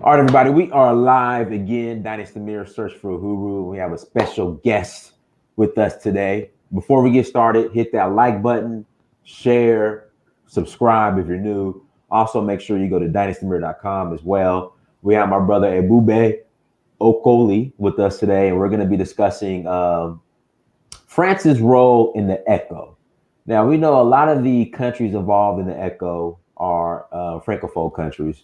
All right, everybody, we are live again. Dynasty Mirror, search for Uhuru. We have a special guest with us today. Before we get started, hit that like button, share, subscribe if you're new. Also, make sure you go to dynastymirror.com as well. We have my brother Ebube Okoli with us today, and we're going to be discussing France's role in the ECHO. Now, we know a lot of the countries involved in the ECHO are Francophone countries.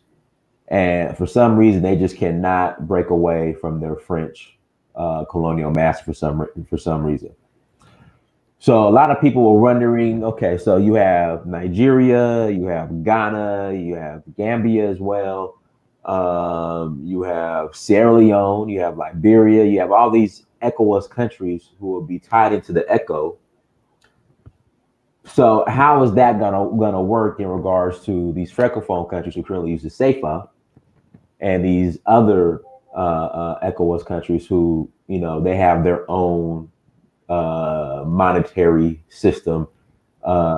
And for some reason, they just cannot break away from their French colonial master for some reason. So a lot of people were wondering, okay, so you have Nigeria, you have Ghana, you have Gambia as well, you have Sierra Leone, you have Liberia, you have all these ECOWAS countries who will be tied into the ECHO. So how is that gonna work in regards to these Francophone countries who currently use the CFA and these other ECOWAS countries who, you know, they have their own monetary system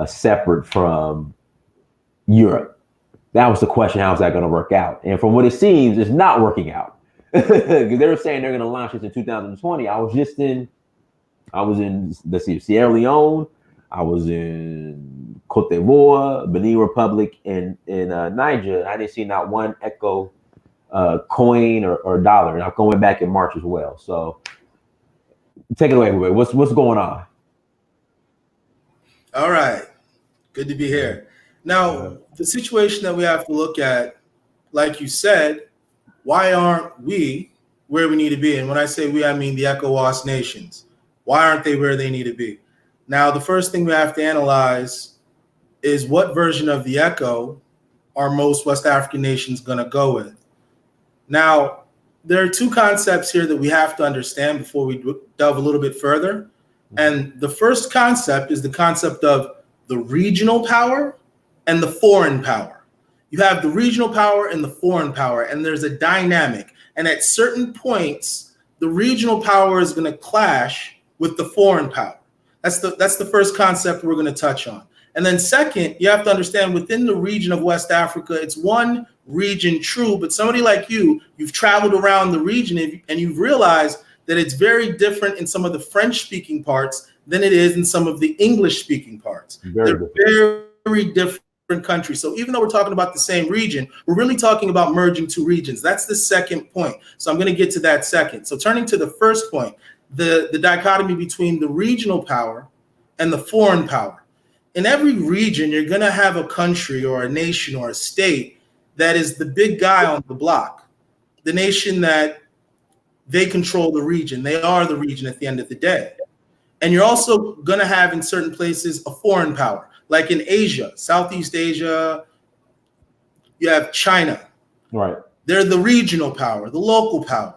separate from Europe? That was the question. How is that going to work out? And from what it seems, it's not working out. Because they were saying they're going to launch this in 2020. I was in let's see, Sierra Leone. I was in Cote d'Ivoire, Benin Republic, and in Niger. I didn't see not one ECHO coin or dollar. And I'm going back in March as well. So take it away, everybody. What's going on? All right. Good to be here. Now, the situation that we have to look at, like you said, why aren't we where we need to be? And when I say we, I mean the ECOWAS nations. Why aren't they where they need to be? Now, the first thing we have to analyze is what version of the ECHO are most West African nations going to go with? Now, there are two concepts here that we have to understand before we delve a little bit further. And the first concept is the concept of the regional power and the foreign power. You have the regional power and the foreign power, and there's a dynamic. And at certain points, the regional power is going to clash with the foreign power. That's the first concept we're going to touch on. And then second, you have to understand within the region of West Africa, it's one region, true, but somebody like you've traveled around the region and you've realized that it's very different in some of the French-speaking parts than it is in some of the English-speaking parts. They're very different countries. So even though we're talking about the same region, we're really talking about merging two regions. That's the second point. So I'm going to get to that second. So turning to the first point, the dichotomy between the regional power and the foreign power. In every region, you're going to have a country or a nation or a state that is the big guy on the block, the nation that they control the region. They are the region at the end of the day. And you're also going to have in certain places a foreign power, like in Asia, Southeast Asia, you have China. Right. They're the regional power, the local power.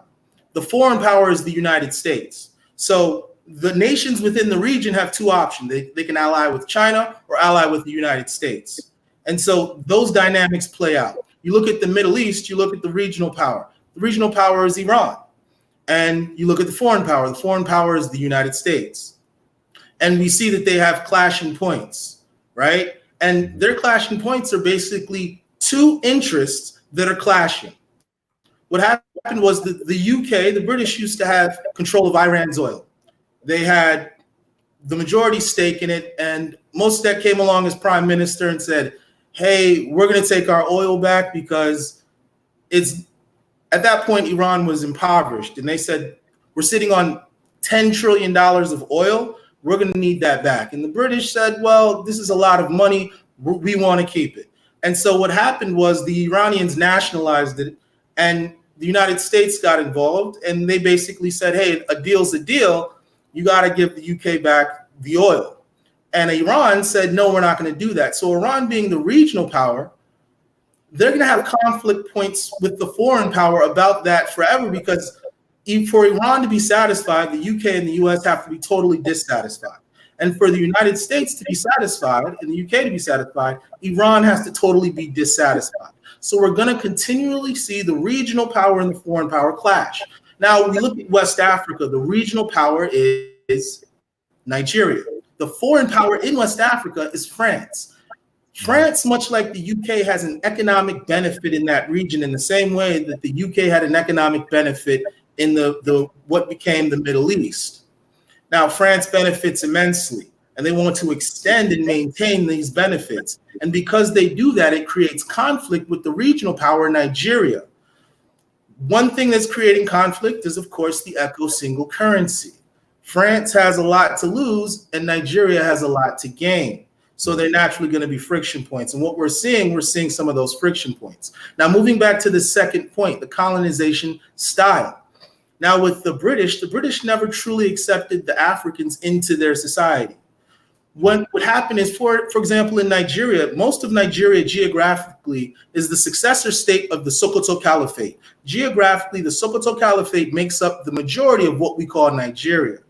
The foreign power is the United States. So the nations within the region have two options. They can ally with China or ally with the United States. And so those dynamics play out. You look at the Middle East, you look at the regional power. The regional power is Iran. And you look at the foreign power. The foreign power is the United States. And we see that they have clashing points, right? And their clashing points are basically two interests that are clashing. What happened was the UK, the British used to have control of Iran's oil. They had the majority stake in it, and Mossadegh came along as prime minister and said, hey, we're going to take our oil back because it's, at that point, Iran was impoverished. And they said, we're sitting on $10 trillion of oil. We're going to need that back. And the British said, well, this is a lot of money. We want to keep it. And so what happened was the Iranians nationalized it, and the United States got involved, and they basically said, hey, a deal's a deal. You got to give the UK back the oil. And Iran said, no, we're not going to do that. So Iran being the regional power, they're going to have conflict points with the foreign power about that forever, because for Iran to be satisfied, the UK and the US have to be totally dissatisfied. And for the United States to be satisfied and the UK to be satisfied, Iran has to totally be dissatisfied. So we're going to continually see the regional power and the foreign power clash. Now, we look at West Africa. The regional power is Nigeria. The foreign power in West Africa is France. France, much like the UK, has an economic benefit in that region in the same way that the UK had an economic benefit in the what became the Middle East. Now, France benefits immensely, and they want to extend and maintain these benefits. And because they do that, it creates conflict with the regional power, Nigeria. One thing that's creating conflict is, of course, the ECO single currency. France has a lot to lose, and Nigeria has a lot to gain. So they're naturally going to be friction points. And what we're seeing some of those friction points. Now, moving back to the second point, the colonization style. Now, with the British never truly accepted the Africans into their society. What would happen is, for example, in Nigeria, most of Nigeria geographically is the successor state of the Sokoto Caliphate. Geographically, the Sokoto Caliphate makes up the majority of what we call Nigeria.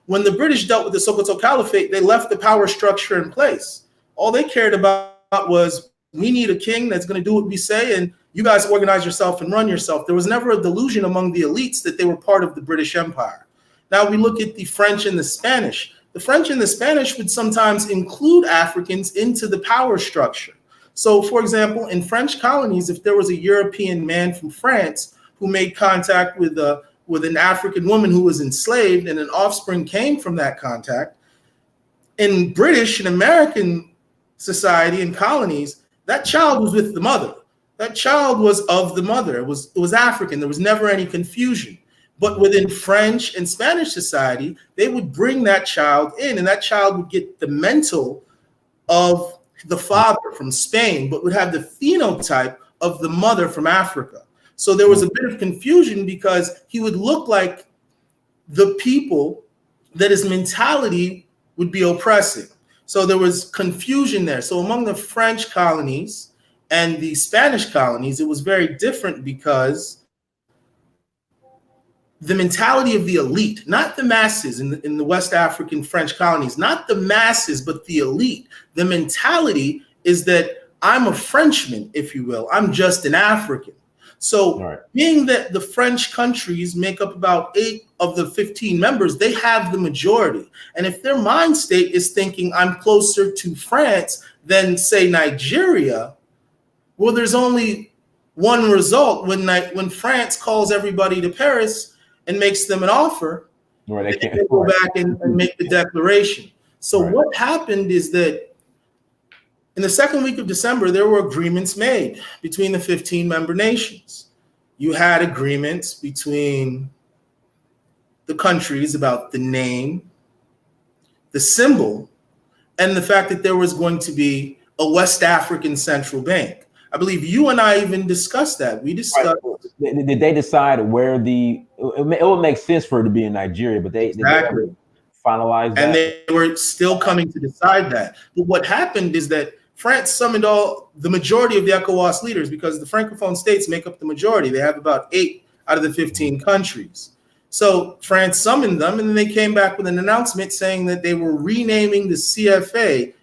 When the British dealt with the Sokoto Caliphate, they left the power structure in place. All they cared about was, we need a king that's going to do what we say, and you guys organize yourself and run yourself. There was never a delusion among the elites that they were part of the British Empire. Now we look at the French and the Spanish. The French and the Spanish would sometimes include Africans into the power structure. So, for example, in French colonies, if there was a European man from France who made contact with an African woman who was enslaved and an offspring came from that contact, in British and American society and colonies, that child was with the mother. That child was of the mother. It was African. There was never any confusion. But within French and Spanish society, they would bring that child in, and that child would get the mental of the father from Spain, but would have the phenotype of the mother from Africa. So there was a bit of confusion because he would look like the people that his mentality would be oppressing. So there was confusion there. So among the French colonies and the Spanish colonies, it was very different because the mentality of the elite, not the masses in the West African French colonies, not the masses, but the elite. The mentality is that I'm a Frenchman, if you will. I'm just an African. So being that the French countries make up about 8 of the 15 members, they have the majority. And if their mind state is thinking I'm closer to France than, say, Nigeria, well, there's only one result. When France calls everybody to Paris and makes them an offer, they can go back and make the declaration. So what happened is that in the second week of December, there were agreements made between the 15 member nations. You had agreements between the countries about the name, the symbol, and the fact that there was going to be a West African central bank. I believe you and I even discussed that. We discussed. Did they decide where it would make sense for it to be in Nigeria, but they finalized that? And they were still coming to decide that. But what happened is that France summoned the majority of the ECOWAS leaders, because the Francophone states make up the majority. They have about 8 out of the 15 countries. So France summoned them, and then they came back with an announcement saying that they were renaming the CFA,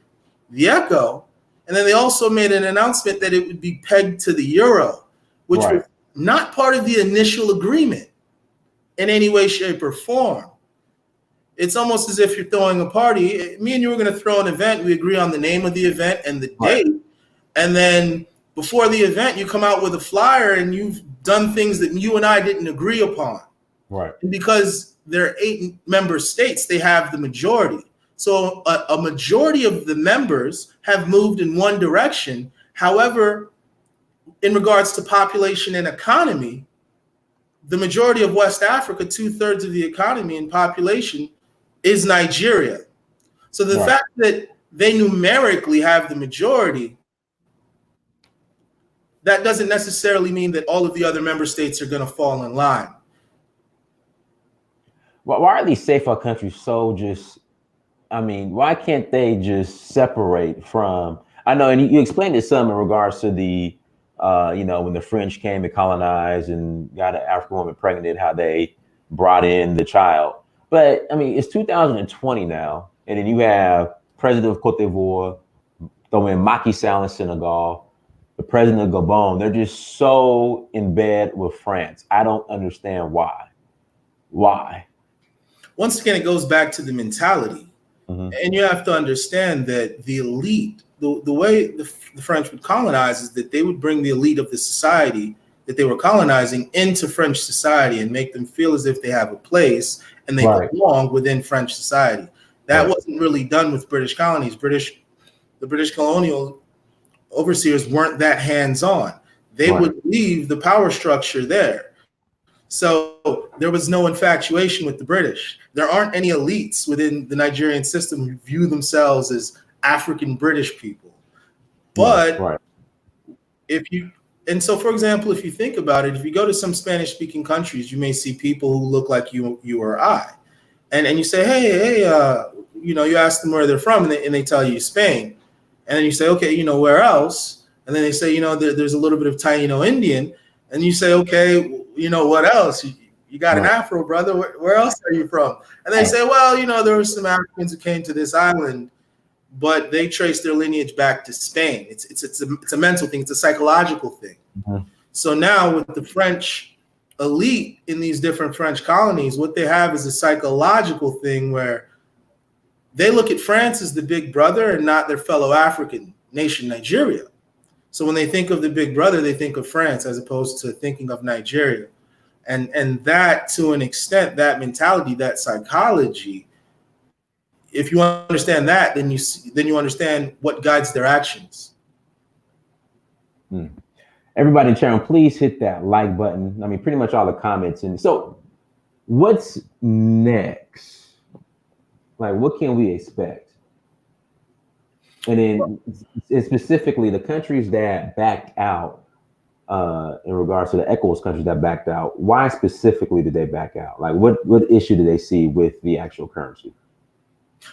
the ECO, and then they also made an announcement that it would be pegged to the euro, which was not part of the initial agreement in any way, shape, or form. It's almost as if you're throwing a party. Me and you were going to throw an event. We agree on the name of the event and the date. And then before the event, you come out with a flyer and you've done things that you and I didn't agree upon. Right. And because there are 8 member states, they have the majority. So a majority of the members have moved in one direction. However, in regards to population and economy, the majority of West Africa, 2/3 of the economy and population, is Nigeria. So the fact that they numerically have the majority, that doesn't necessarily mean that all of the other member states are going to fall in line. Why are these CFA countries so why can't they just separate from, I know, and you explained it some in regards to the, when the French came to colonize and got an African woman pregnant, how they brought in the child. But it's 2020 now, and then you have President of Cote d'Ivoire throwing Macky Sall in Senegal, the president of Gabon. They're just so in bed with France. I don't understand why. Why? Once again, it goes back to the mentality. And you have to understand that the elite, the way the French would colonize is that they would bring the elite of the society that they were colonizing into French society and make them feel as if they have a place and they belong within French society. That wasn't really done with British colonies. The British colonial overseers weren't that hands-on. They would leave the power structure there. So there was no infatuation with the British. There aren't any elites within the Nigerian system who view themselves as African British people. But so for example, if you think about it, if you go to some Spanish-speaking countries, you may see people who look like you or I. And you say, hey, you ask them where they're from, and they tell you Spain. And then you say, okay, where else? And then they say, there's a little bit of Taino Indian. And you say, okay, what else? You got an Afro, brother. Where else are you from? And they say, well, there were some Africans who came to this island, but they trace their lineage back to Spain. It's a mental thing. It's a psychological thing. So now with the French elite in these different French colonies, what they have is a psychological thing where they look at France as the big brother and not their fellow African nation, Nigeria. So when they think of the big brother, they think of France as opposed to thinking of Nigeria. And that, to an extent, that mentality, that psychology, if you understand that, then you understand what guides their actions. Everybody in chat, please hit that like button. I mean, pretty much all the comments. And so what's next? Like, what can we expect? And then specifically the countries that backed out, in regards to the ECOWAS countries that backed out, why specifically did they back out? Like, what issue do they see with the actual currency?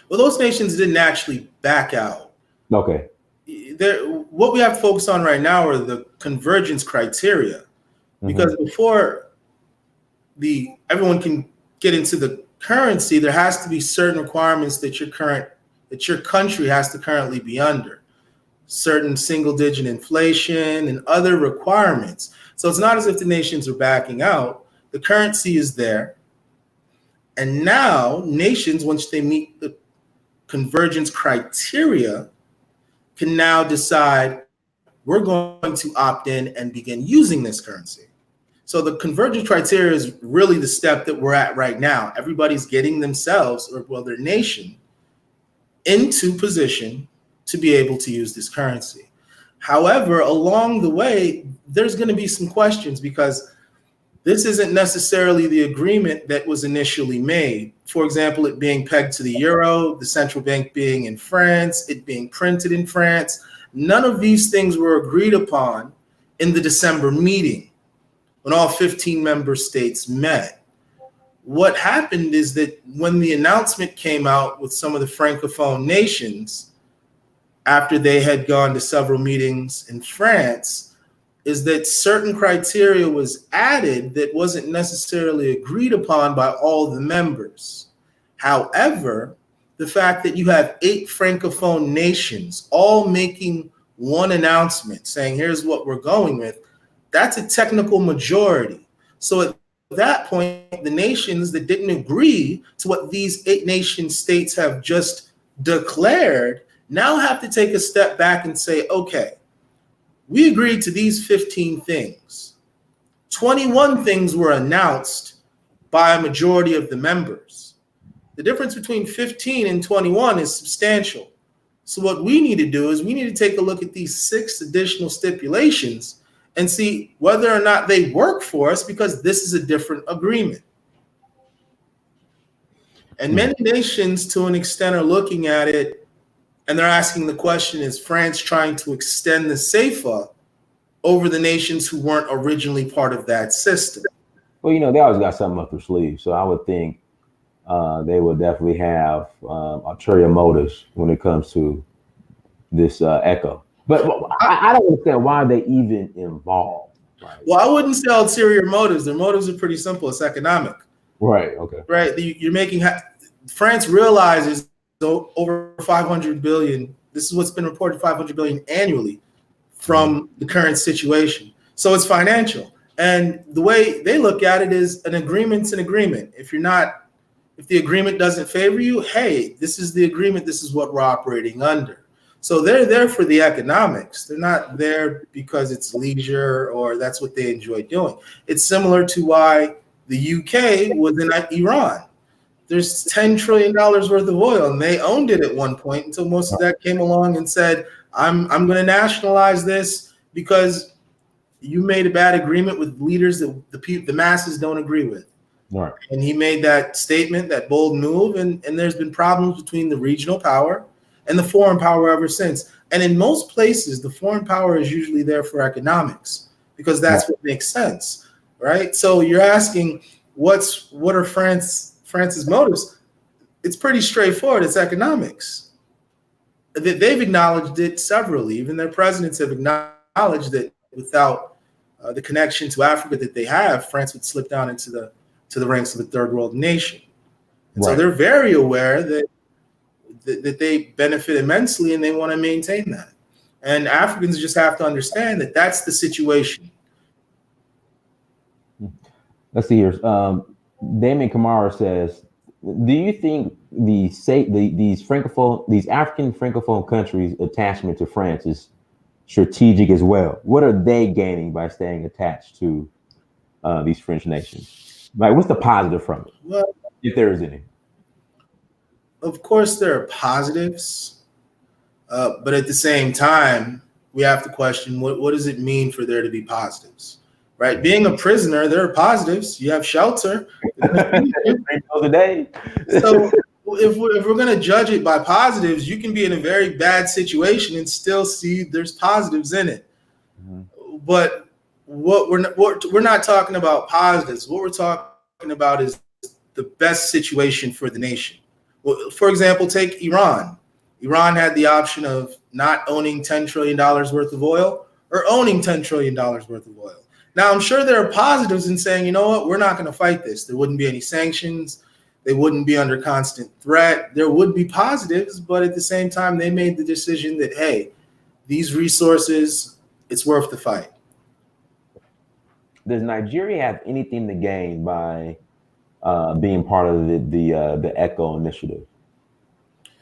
Well, those nations didn't actually back out. Okay. What we have to focus on right now are the convergence criteria, because before everyone can get into the currency, there has to be certain requirements that your country has to currently be under. Certain single-digit inflation and other requirements. So it's not as if the nations are backing out. The currency is there. And now nations, once they meet the convergence criteria, can now decide we're going to opt in and begin using this currency. So the convergence criteria is really the step that we're at right now. Everybody's getting themselves, or their nation, into position to be able to use this currency. However, along the way, there's going to be some questions because this isn't necessarily the agreement that was initially made. For example, it being pegged to the euro, the central bank being in France, it being printed in France. None of these things were agreed upon in the December meeting when all 15 member states met. What happened is that when the announcement came out with some of the Francophone nations, after they had gone to several meetings in France, is that certain criteria was added that wasn't necessarily agreed upon by all the members. However, the fact that you have 8 Francophone nations all making one announcement saying, here's what we're going with, that's a technical majority. So at that point, the nations that didn't agree to what these 8 nation states have just declared now have to take a step back and say, okay, we agreed to these 15 things. 21 things were announced by a majority of the members. The difference between 15 and 21 is substantial. So what we need to do is we need to take a look at these 6 additional stipulations and see whether or not they work for us, because this is a different agreement. And many nations, to an extent, are looking at it and they're asking the question, is France trying to extend the CFA over the nations who weren't originally part of that system? Well, they always got something up their sleeve. So I would think they would definitely have ulterior motives when it comes to this ECHO. But I don't understand why they even involved. Right? Well, I wouldn't say ulterior motives. Their motives are pretty simple. It's economic. Right. Okay. Right. You're making France realizes over 500 billion. This is what's been reported, 500 billion annually from the current situation. So it's financial. And the way they look at it is an agreement's an agreement. If you're not If the agreement doesn't favor you, hey, this is the agreement. This is what we're operating under. So they're there for the economics. They're not there because it's leisure or that's what they enjoy doing. It's similar to why the UK was in Iran. There's $10 trillion worth of oil, and they owned it at one point until most of that came along and said, I'm going to nationalize this because you made a bad agreement with leaders that the masses don't agree with. Right. And he made that statement, that bold move, and there's been problems between the regional power and the foreign power ever since. And in most places, the foreign power is usually there for economics because that's what makes sense, right? So you're asking, what are France's motives? It's pretty straightforward. It's economics. They've acknowledged it severally. Even their presidents have acknowledged that without the connection to Africa that they have, France would slip down into the ranks of a third world nation. And so they're very aware that they benefit immensely and they want to maintain that. And Africans just have to understand that that's the situation. Let's see here. Damien Kamara says, do you think these African Francophone countries' attachment to France is strategic as well? What are they gaining by staying attached to these French nations? Like, what's the positive from it, well, if there is any? Of course, there are positives, but at the same time, we have to question what does it mean for there to be positives, right? Being a prisoner, there are positives. You have shelter. a day. So if we're going to judge it by positives, you can be in a very bad situation and still see there's positives in it. Mm-hmm. But we're not talking about positives. What we're talking about is the best situation for the nation. Well, for example, take Iran. Iran had the option of not owning $10 trillion worth of oil or owning $10 trillion worth of oil. Now, I'm sure there are positives in saying, you know what, we're not going to fight this. There wouldn't be any sanctions. They wouldn't be under constant threat. There would be positives, but at the same time, they made the decision that, hey, these resources, it's worth the fight. Does Nigeria have anything to gain by being part of the ECHO initiative?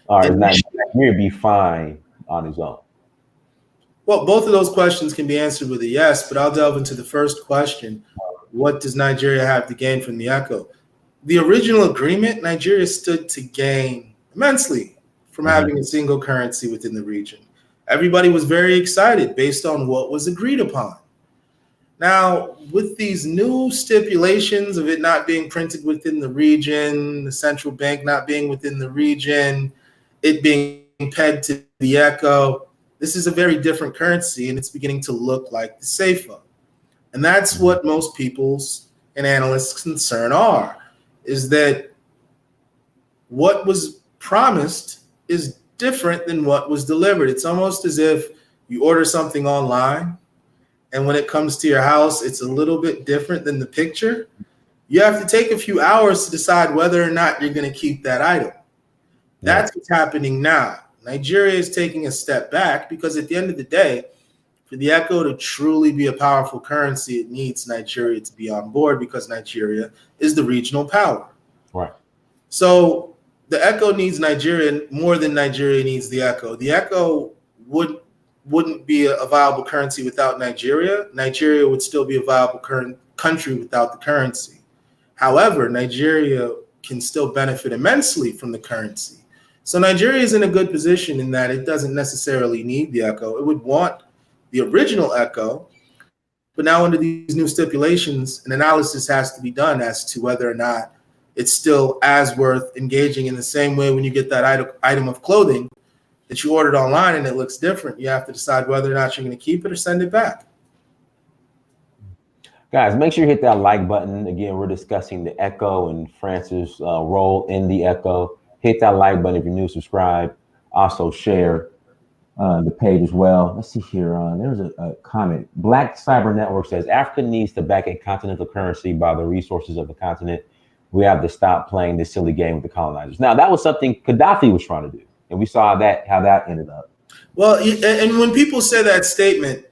Or is Nigeria be fine on its own? Well, both of those questions can be answered with a yes, but I'll delve into the first question. What does Nigeria have to gain from the ECHO? The original agreement, Nigeria stood to gain immensely from having a single currency within the region. Everybody was very excited based on what was agreed upon. Now, with these new stipulations of it not being printed within the region, the central bank not being within the region, it being pegged to the ECHO, this is a very different currency, and it's beginning to look like the CFA. And that's what most people's and analysts' concern are, is that what was promised is different than what was delivered. It's almost as if you order something online, and when it comes to your house, it's a little bit different than the picture. You have to take a few hours to decide whether or not you're going to keep that item. That's what's happening now. Nigeria is taking a step back because at the end of the day, for the ECHO to truly be a powerful currency, it needs Nigeria to be on board because Nigeria is the regional power. Right. So the ECHO needs Nigeria more than Nigeria needs the ECHO. The ECHO wouldn't be a viable currency without Nigeria. Nigeria would still be a viable country without the currency. However, Nigeria can still benefit immensely from the currency. So Nigeria is in a good position in that it doesn't necessarily need the ECHO. It would want the original ECHO, but now under these new stipulations, an analysis has to be done as to whether or not it's still as worth engaging in the same way when you get that item of clothing that you ordered online and it looks different. You have to decide whether or not you're going to keep it or send it back. Guys, make sure you hit that like button. Again, we're discussing the ECHO and France's role in the ECHO. Hit that like button if you're new, subscribe. Also share the page as well. Let's see here. There's a comment. Black Cyber Network says, Africa needs to back a continental currency by the resources of the continent. We have to stop playing this silly game with the colonizers. Now, that was something Gaddafi was trying to do. And we saw how that ended up. Well, and when people say that statement,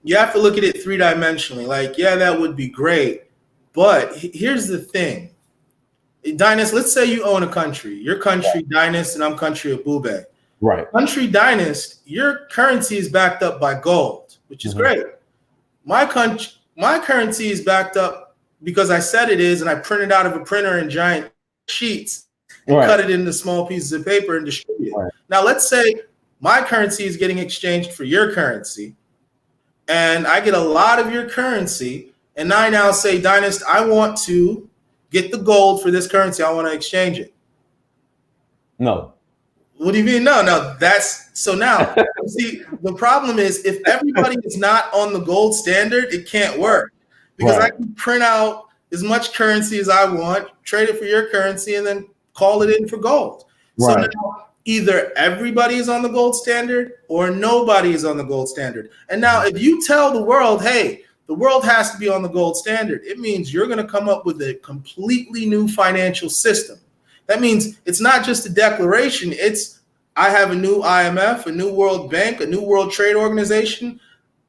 you have to look at it three-dimensionally. Like, yeah, that would be great. But here's the thing. Dynast, let's say you own a country. Your country, Dynast, and I'm country Ebube. Right. Country Dynast, your currency is backed up by gold, which is great. My currency is backed up because I said it is, and I printed out of a printer in giant sheets and cut it into small pieces of paper and distribute it. Now, let's say my currency is getting exchanged for your currency, and I get a lot of your currency, and I now say, Dynast, I want to get the gold for this currency. I want to exchange it. No. What do you mean? No, that's so now. See, the problem is if everybody is not on the gold standard, it can't work because I can print out as much currency as I want, trade it for your currency, and then call it in for gold. So now either everybody is on the gold standard or nobody is on the gold standard. And now if you tell the world, hey, the world has to be on the gold standard, it means you're going to come up with a completely new financial system. That means it's not just a declaration. It's I have a new IMF, a new World Bank, a new World Trade Organization.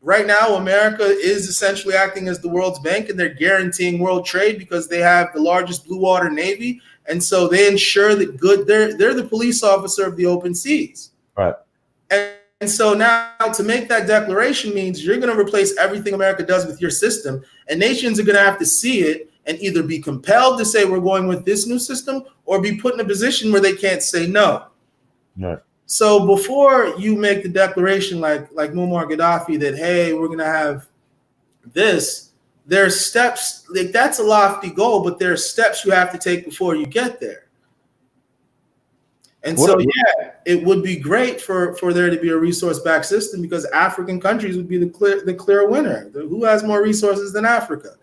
Right now, America is essentially acting as the world's bank, and they're guaranteeing world trade because they have the largest blue water navy. And so they ensure that they're the police officer of the open seas. Right. And so now to make that declaration means you're going to replace everything America does with your system, and nations are going to have to see it and either be compelled to say we're going with this new system or be put in a position where they can't say no. Right. So before you make the declaration like Muammar Gaddafi that, hey, we're going to have this, there are steps, like that's a lofty goal, but there are steps you have to take before you get there. And so, yeah, it would be great for there to be a resource-backed system because African countries would be the clear winner. Who has more resources than Africa?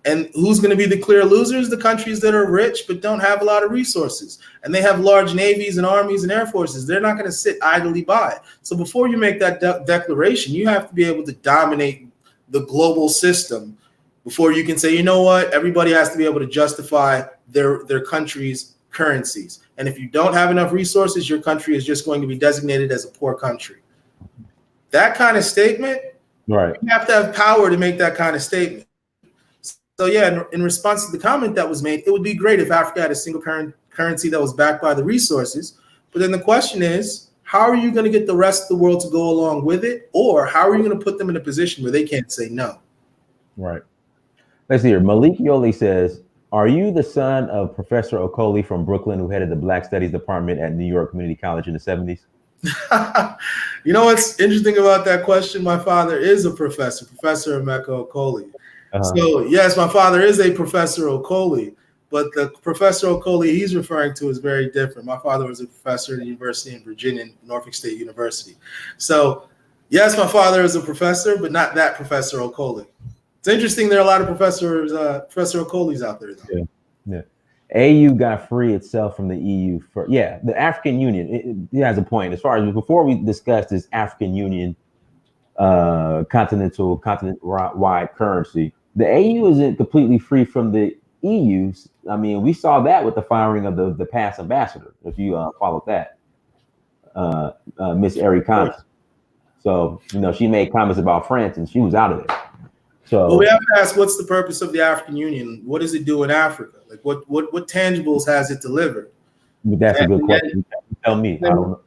And who's going to be the clear losers? The countries that are rich but don't have a lot of resources. And they have large navies and armies and air forces. They're not going to sit idly by. So before you make that declaration, you have to be able to dominate the global system before you can say, you know what, everybody has to be able to justify their country's currencies. And if you don't have enough resources, your country is just going to be designated as a poor country. That kind of statement, you have to have power to make that kind of statement. So yeah, in response to the comment that was made, it would be great if Africa had a single currency that was backed by the resources. But then the question is, how are you going to get the rest of the world to go along with it? Or how are you going to put them in a position where they can't say no? Right. Let's see here. Malik Yoli says, are you the son of Professor Okoli from Brooklyn who headed the Black Studies Department at New York Community College in the 70s? You know what's interesting about that question? My father is a professor, Professor Ebube Okoli. So yes, my father is a Professor Okoli, but the Professor Okoli he's referring to is very different. My father was a professor at the University in Virginia, Norfolk State University. So yes, my father is a professor, but not that Professor Okoli. It's interesting. There are a lot of Professor Okolis out there, though. Yeah. AU got free itself from the EU the African Union. It has a point as far as before we discussed this African Union continent-wide currency. The AU isn't completely free from the EU. I mean, we saw that with the firing of the past ambassador. If you followed that, Miss Eric. So she made comments about France, and she was out of there. So well, we have to ask, what's the purpose of the African Union? What does it do in Africa? Like, what tangibles has it delivered? That's a good question. Tell me. I don't know.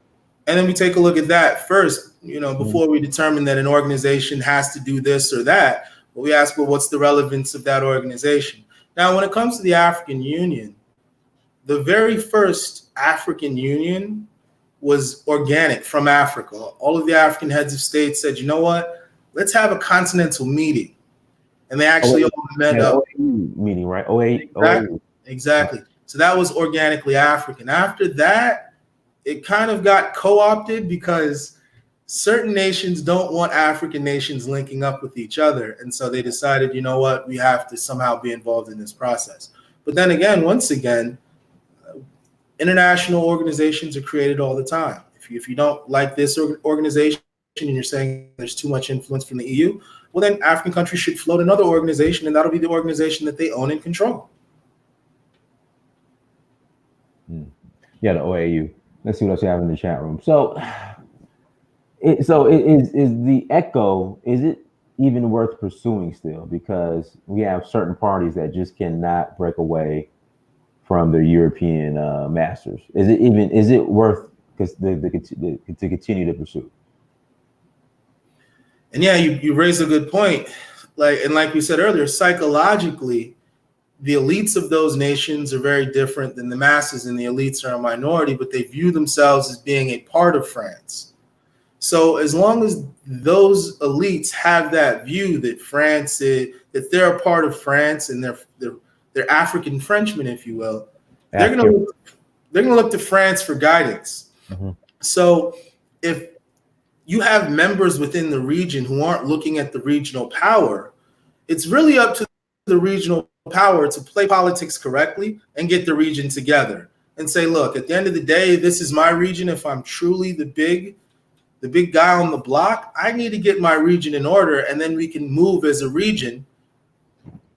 And then we take a look at that first, before we determine that an organization has to do this or that. But we ask, well, what's the relevance of that organization? Now, when it comes to the African Union, the very first African Union was organic from Africa. All of the African heads of state said, you know what? Let's have a continental meeting. And they actually all met up. Meeting, right? Exactly. So that was organically African. After that, it kind of got co-opted because certain nations don't want African nations linking up with each other. And so they decided, you know what, we have to somehow be involved in this process. But then again, once again, international organizations are created all the time. If you don't like this organization and you're saying there's too much influence from the EU, well, then African countries should float another organization, and that'll be the organization that they own and control. Yeah, the OAU. Let's see what else you have in the chat room. So is the ECHO, is it even worth pursuing still? Because we have certain parties that just cannot break away from the European masters? Is it worth to continue to pursue? And yeah, you raised a good point. Like we said earlier, psychologically, the elites of those nations are very different than the masses, and the elites are a minority, but they view themselves as being a part of France. So as long as those elites have that view that that they're a part of France and they're African Frenchmen, if you will, they're going to look to France for guidance. Mm-hmm. So if you have members within the region who aren't looking at the regional power, it's really up to the regional power to play politics correctly and get the region together and say, look, at the end of the day, this is my region. If I'm truly the big guy on the block, I need to get my region in order, and then we can move as a region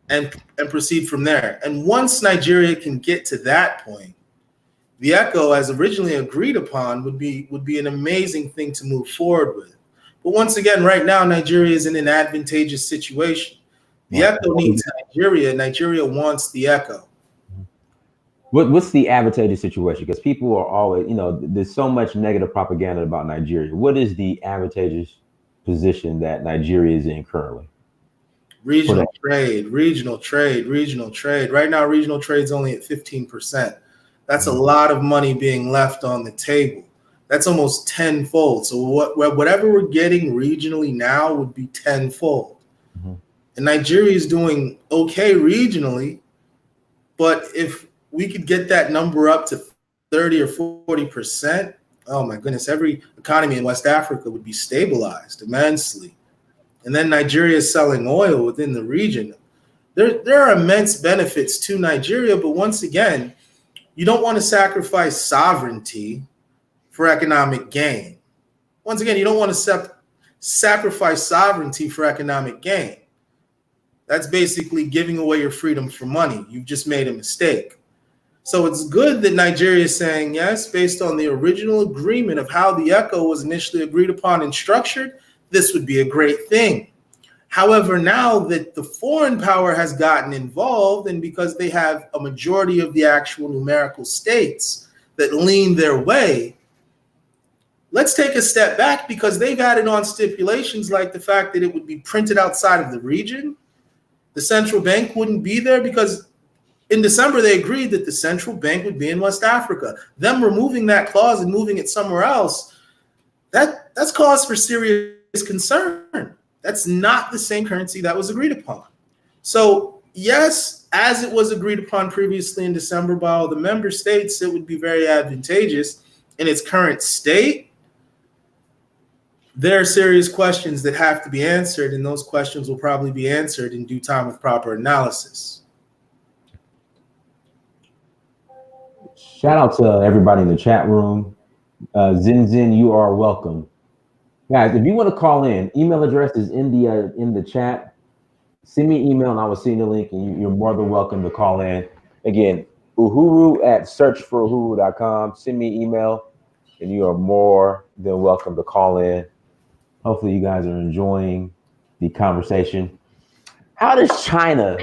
and proceed from there. And once Nigeria can get to that point, the ECHO, as originally agreed upon, would be an amazing thing to move forward with. But once again, right now, Nigeria is in an advantageous situation. The ECHO needs Nigeria. Nigeria wants the ECHO. What's the advantageous situation? Because people are always, there's so much negative propaganda about Nigeria. What is the advantageous position that Nigeria is in currently? Regional trade. Right now, regional trade is only at 15%. That's a lot of money being left on the table. That's almost tenfold. So whatever we're getting regionally now would be tenfold. Mm-hmm. And Nigeria is doing okay regionally, but if we could get that number up to 30 or 40%, oh my goodness, every economy in West Africa would be stabilized immensely. And then Nigeria is selling oil within the region. There are immense benefits to Nigeria, but once again, you don't want to sacrifice sovereignty for economic gain. Once again, you don't want to sacrifice sovereignty for economic gain. That's basically giving away your freedom for money. You've just made a mistake. So it's good that Nigeria is saying yes, based on the original agreement of how the ECHO was initially agreed upon and structured, this would be a great thing. However, now that the foreign power has gotten involved, and because they have a majority of the actual numerical states that lean their way, let's take a step back, because they've added on stipulations like the fact that it would be printed outside of the region. The central bank wouldn't be there, because in December, they agreed that the central bank would be in West Africa. Them removing that clause and moving it somewhere else, that's cause for serious concern. That's not the same currency that was agreed upon. So yes, as it was agreed upon previously in December by all the member states, it would be very advantageous in its current state. There are serious questions that have to be answered, and those questions will probably be answered in due time with proper analysis. Shout out to everybody in the chat room. Zin, you are welcome. Guys, if you want to call in, email address is in the chat. Send me an email and I will send you the link, and you're more than welcome to call in. Again, uhuru@searchforuhuru.com. Send me an email and you are more than welcome to call in. Hopefully you guys are enjoying the conversation. How does China,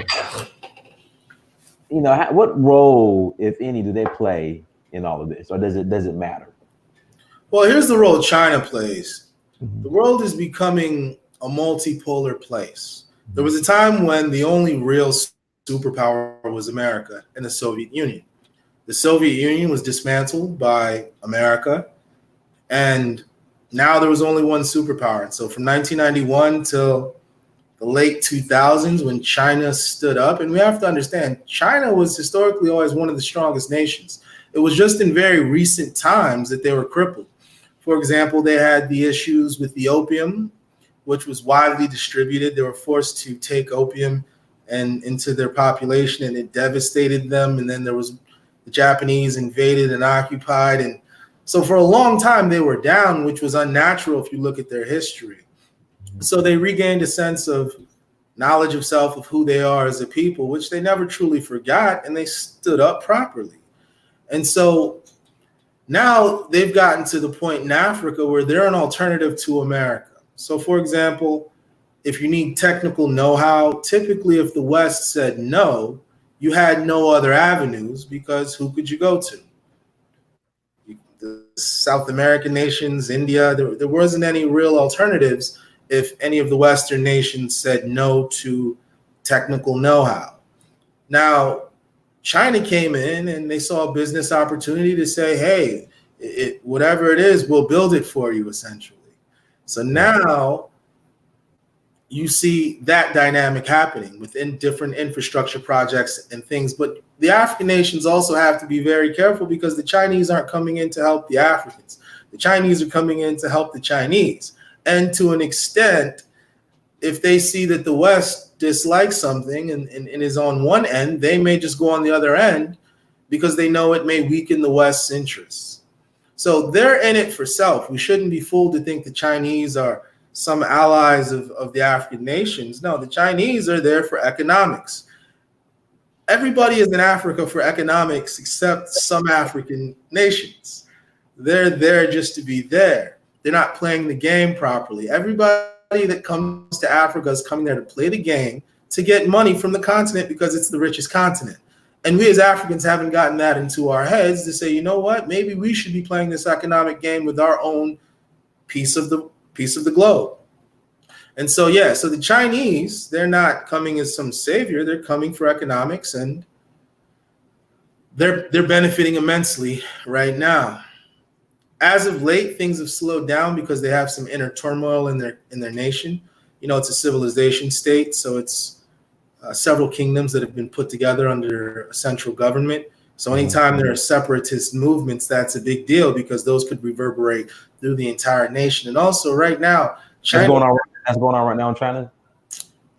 what role, if any, do they play in all of this, or does it matter? Well, here's the role China plays. The world is becoming a multipolar place. There was a time when the only real superpower was America and the Soviet Union. The Soviet Union was dismantled by America, and now there was only one superpower. And so from 1991 till the late 2000s, when China stood up, and we have to understand, China was historically always one of the strongest nations. It was just in very recent times that they were crippled. For example, they had the issues with the opium, which was widely distributed. They were forced to take opium into their population, and it devastated them. And then there was the Japanese invaded and occupied. And so for a long time, they were down, which was unnatural if you look at their history. So they regained a sense of knowledge of self, of who they are as a people, which they never truly forgot, and they stood up properly. And so now they've gotten to the point in Africa where they're an alternative to America. So, for example, if you need technical know-how, typically if the West said no, you had no other avenues because who could you go to? The South American nations, India, there wasn't any real alternatives if any of the Western nations said no to technical know-how. Now, China came in and they saw a business opportunity to say, hey, whatever it is, we'll build it for you, essentially. So now you see that dynamic happening within different infrastructure projects and things. But the African nations also have to be very careful because the Chinese aren't coming in to help the Africans. The Chinese are coming in to help the Chinese. And to an extent, if they see that the West dislikes something and is on one end, they may just go on the other end because they know it may weaken the West's interests. So they're in it for self. We shouldn't be fooled to think the Chinese are some allies of the African nations. No, the Chinese are there for economics. Everybody is in Africa for economics except some African nations. They're there just to be there. They're not playing the game properly. Everybody that comes to Africa is coming there to play the game, to get money from the continent because it's the richest continent. And we as Africans haven't gotten that into our heads to say, you know what, maybe we should be playing this economic game with our own piece of the globe. And so, yeah, so the Chinese, they're not coming as some savior. They're coming for economics, and they're benefiting immensely right now. As of late, things have slowed down because they have some inner turmoil in their nation. You know, it's a civilization state, so it's several kingdoms that have been put together under a central government. So anytime there are separatist movements, that's a big deal because those could reverberate through the entire nation. And also right now, China, that's going on right now in China?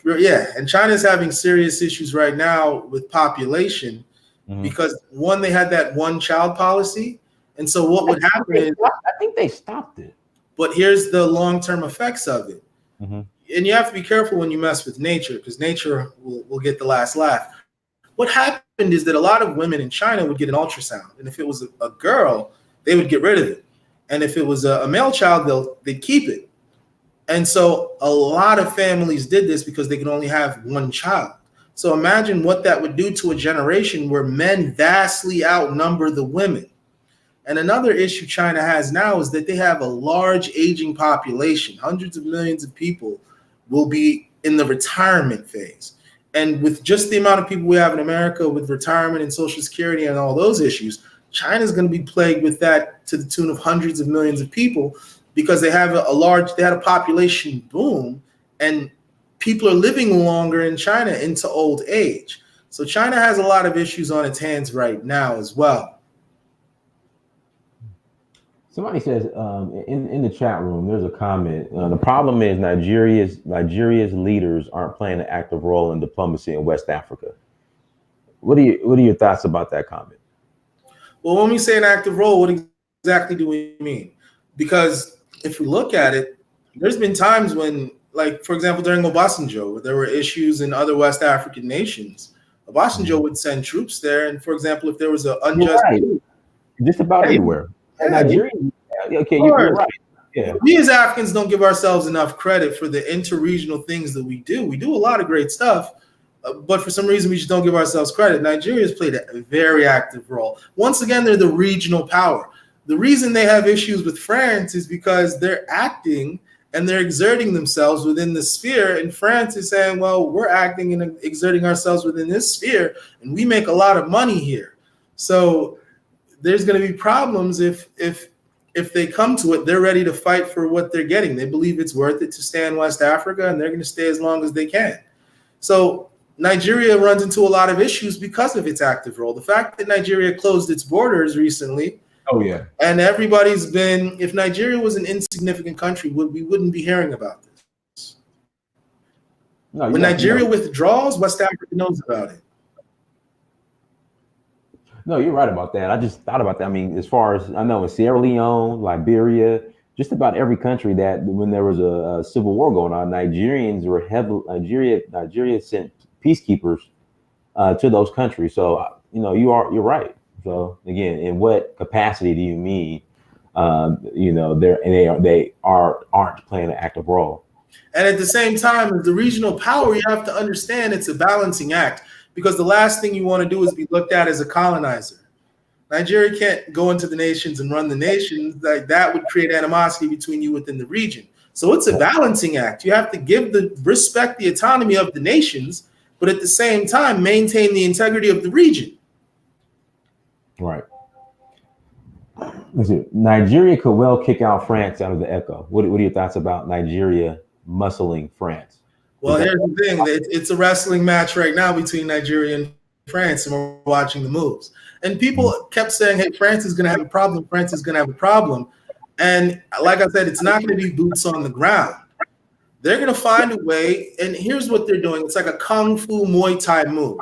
Yeah, and China's having serious issues right now with population because, one, they had that one-child policy. And so what would happen is, I think they stopped it. But here's the long-term effects of it. And you have to be careful when you mess with nature because nature will get the last laugh. What happened is that a lot of women in China would get an ultrasound. And if it was a girl, they would get rid of it. And if it was a male child, they'd keep it. And so a lot of families did this because they could only have one child. So imagine what that would do to a generation where men vastly outnumber the women. And another issue China has now is that they have a large aging population. Hundreds of millions of people will be in the retirement phase. And with just the amount of people we have in America with retirement and Social Security and all those issues, China is going to be plagued with that to the tune of hundreds of millions of people because they have they had a population boom and people are living longer in China into old age. So China has a lot of issues on its hands right now as well. Somebody says in the chat room, there's a comment. The problem is Nigeria's leaders aren't playing an active role in diplomacy in West Africa. What are your thoughts about that comment? Well, when we say an active role, what exactly do we mean? Because if we look at it, there's been times when, like, for example, during Obasanjo, where there were issues in other West African nations, Obasanjo would send troops there. And for example, if there was an unjust... Just about everywhere. Nigeria, okay, you're right. Yeah. We as Africans don't give ourselves enough credit for the interregional things that we do. We do a lot of great stuff, but for some reason we just don't give ourselves credit. Nigeria has played a very active role. Once again, they're the regional power. The reason they have issues with France is because they're acting and they're exerting themselves within the sphere, and France is saying, well, we're acting and exerting ourselves within this sphere, and we make a lot of money here. So there's going to be problems if they come to it. They're ready to fight for what they're getting. They believe it's worth it to stay in West Africa, and they're going to stay as long as they can. So Nigeria runs into a lot of issues because of its active role. The fact that Nigeria closed its borders recently, and everybody's been, if Nigeria was an insignificant country, we wouldn't be hearing about this. No, when Nigeria withdraws, West Africa knows about it. No, you're right about that. I just thought about that. I mean, as far as I know, in Sierra Leone, Liberia, just about every country that when there was a civil war going on, Nigerians were Nigeria sent peacekeepers to those countries. So, you're right. So again, in what capacity do you mean, they aren't playing an active role? And at the same time, as the regional power, you have to understand it's a balancing act. because the last thing you want to do is be looked at as a colonizer. Nigeria can't go into the nations and run the nations. Like that would create animosity between you within the region. So it's a balancing act. You have to give respect the autonomy of the nations, but at the same time maintain the integrity of the region. Right. Listen, Nigeria could well kick out France out of the ECHO. What are your thoughts about Nigeria muscling France? Well, here's the thing. It's a wrestling match right now between Nigeria and France, and we're watching the moves. And people kept saying, hey, France is going to have a problem. France is going to have a problem. And like I said, it's not going to be boots on the ground. They're going to find a way. And here's what they're doing. It's like a Kung Fu Muay Thai move.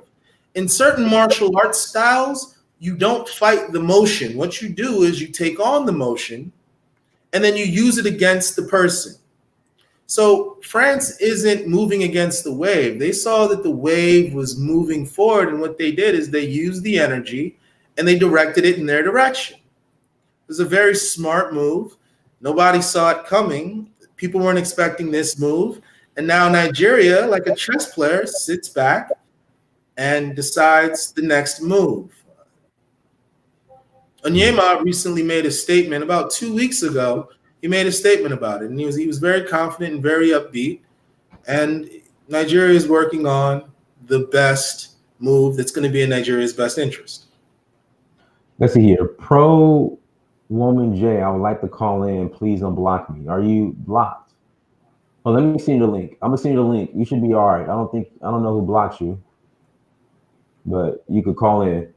In certain martial arts styles, you don't fight the motion. What you do is you take on the motion and then you use it against the person. So France isn't moving against the wave. They saw that the wave was moving forward, and what they did is they used the energy and they directed it in their direction. It was a very smart move. Nobody saw it coming. People weren't expecting this move. And now Nigeria, like a chess player, sits back and decides the next move. Onyema recently made a statement about 2 weeks ago. He made a statement about it, and he was very confident and very upbeat. And Nigeria is working on the best move that's going to be in Nigeria's best interest. Let's see here. Pro Woman J, I would like to call in. Please unblock me. Are you blocked? Oh, let me send you the link. I'm gonna send you the link. You should be all right. I don't know who blocked you, but you could call in.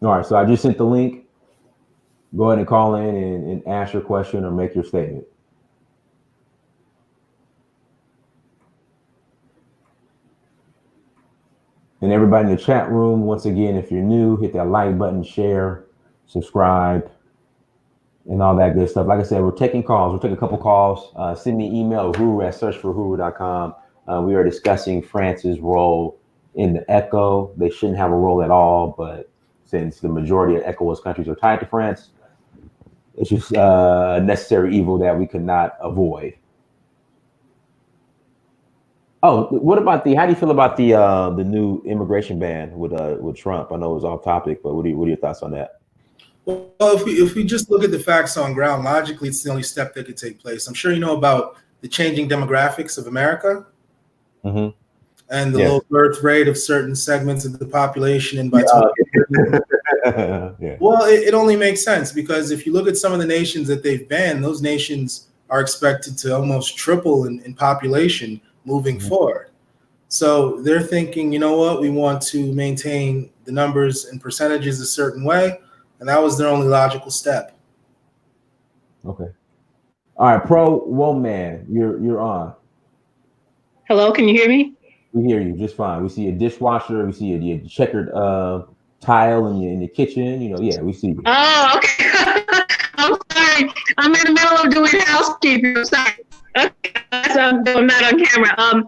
All right, so I just sent the link. Go ahead and call in and ask your question or make your statement. And everybody in the chat room, once again, if you're new, hit that like button, share, subscribe, and all that good stuff. Like I said, we're taking calls. We'll take a couple calls. Send me an email, huru@searchforhuru.com. We are discussing France's role in the ECHO. They shouldn't have a role at all, but since the majority of ECHOWAS countries are tied to France, it's just a necessary evil that we could not avoid. Oh, what about how do you feel about the new immigration ban with Trump? I know it was off topic, but what are your thoughts on that? Well, if we just look at the facts on ground, logically, it's the only step that could take place. I'm sure you know about the changing demographics of America. Mm-hmm. And the low birth rate of certain segments of the population. And by well, it only makes sense, because if you look at some of the nations that they've banned, those nations are expected to almost triple in population moving forward. So they're thinking, you know what, we want to maintain the numbers and percentages a certain way. And that was their only logical step. Okay. All right, Pro Woman, you're on. Hello, can you hear me? We hear you just fine. We see a dishwasher. We see your checkered tile in your kitchen. You know, yeah, we see you. Oh, okay. I'm sorry. I'm in the middle of doing housekeeping. I'm sorry. Okay. So I'm not on camera.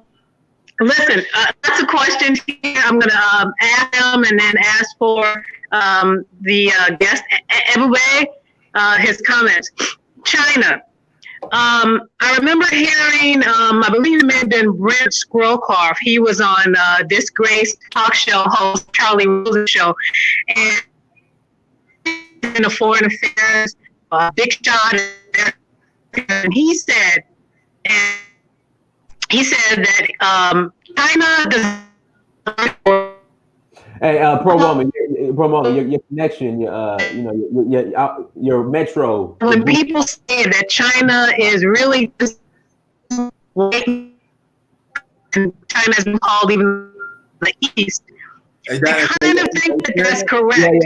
Listen, lots of questions here. I'm going to ask them and then ask for the guest, Ebube, his comments. China. I remember hearing, I believe it may have been Brent Scrowcroft. He was on Disgraced talk show host Charlie Rose's show, and in the foreign affairs, big shot, and he said that China does. Hey, Pro Woman, your connection, your metro. When people say that China is really just waiting, and China has been called even the East, I kind of think that that's correct.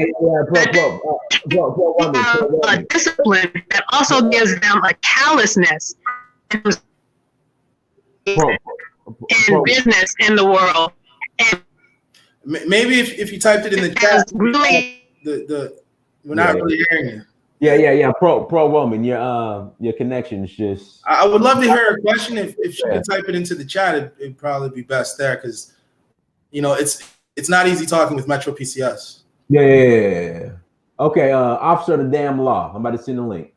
A discipline that also gives them a callousness in business in the world. And maybe if you typed it in the chat, really, we're not really hearing you. Yeah. Pro Woman, your connection's just. I would love to hear a question. If she could type it into the chat, it'd probably be best there, because it's not easy talking with Metro PCS. Yeah. Okay, Officer of the Damn Law. I'm about to send the link.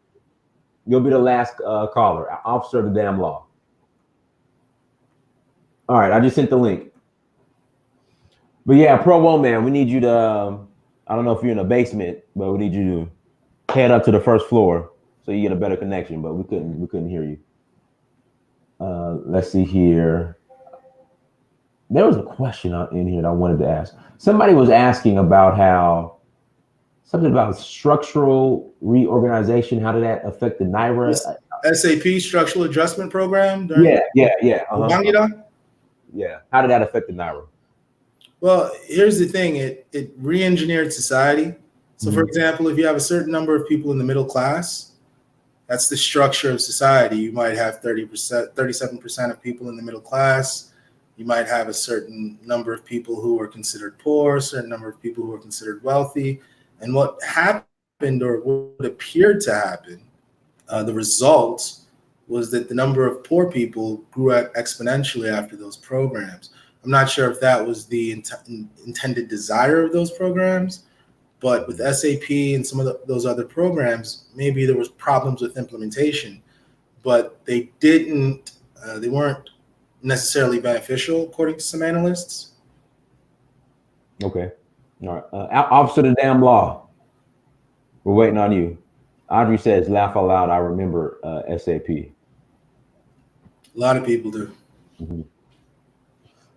You'll be the last caller. Officer of the damn law. All right, I just sent the link. But yeah, Pro One Man, we need you to. I don't know if you're in a basement, but we need you to head up to the first floor so you get a better connection. But we couldn't hear you. Let's see here. There was a question in here that I wanted to ask. Somebody was asking about how something about structural reorganization. How did that affect the Naira? SAP structural adjustment program. Yeah. Yeah. How did that affect the Naira? Well, here's the thing. It re-engineered society. So, for example, if you have a certain number of people in the middle class, that's the structure of society. You might have 30%, 37% of people in the middle class. You might have a certain number of people who are considered poor, a certain number of people who are considered wealthy. And what happened, or what appeared to happen, the result was that the number of poor people grew exponentially after those programs. I'm not sure if that was the intended desire of those programs, but with SAP and some of those other programs, maybe there was problems with implementation, but they weren't necessarily beneficial, according to some analysts. Okay. All right. Officer of the damn law. We're waiting on you. Audrey says, laugh out loud. I remember SAP. A lot of people do. Mm-hmm.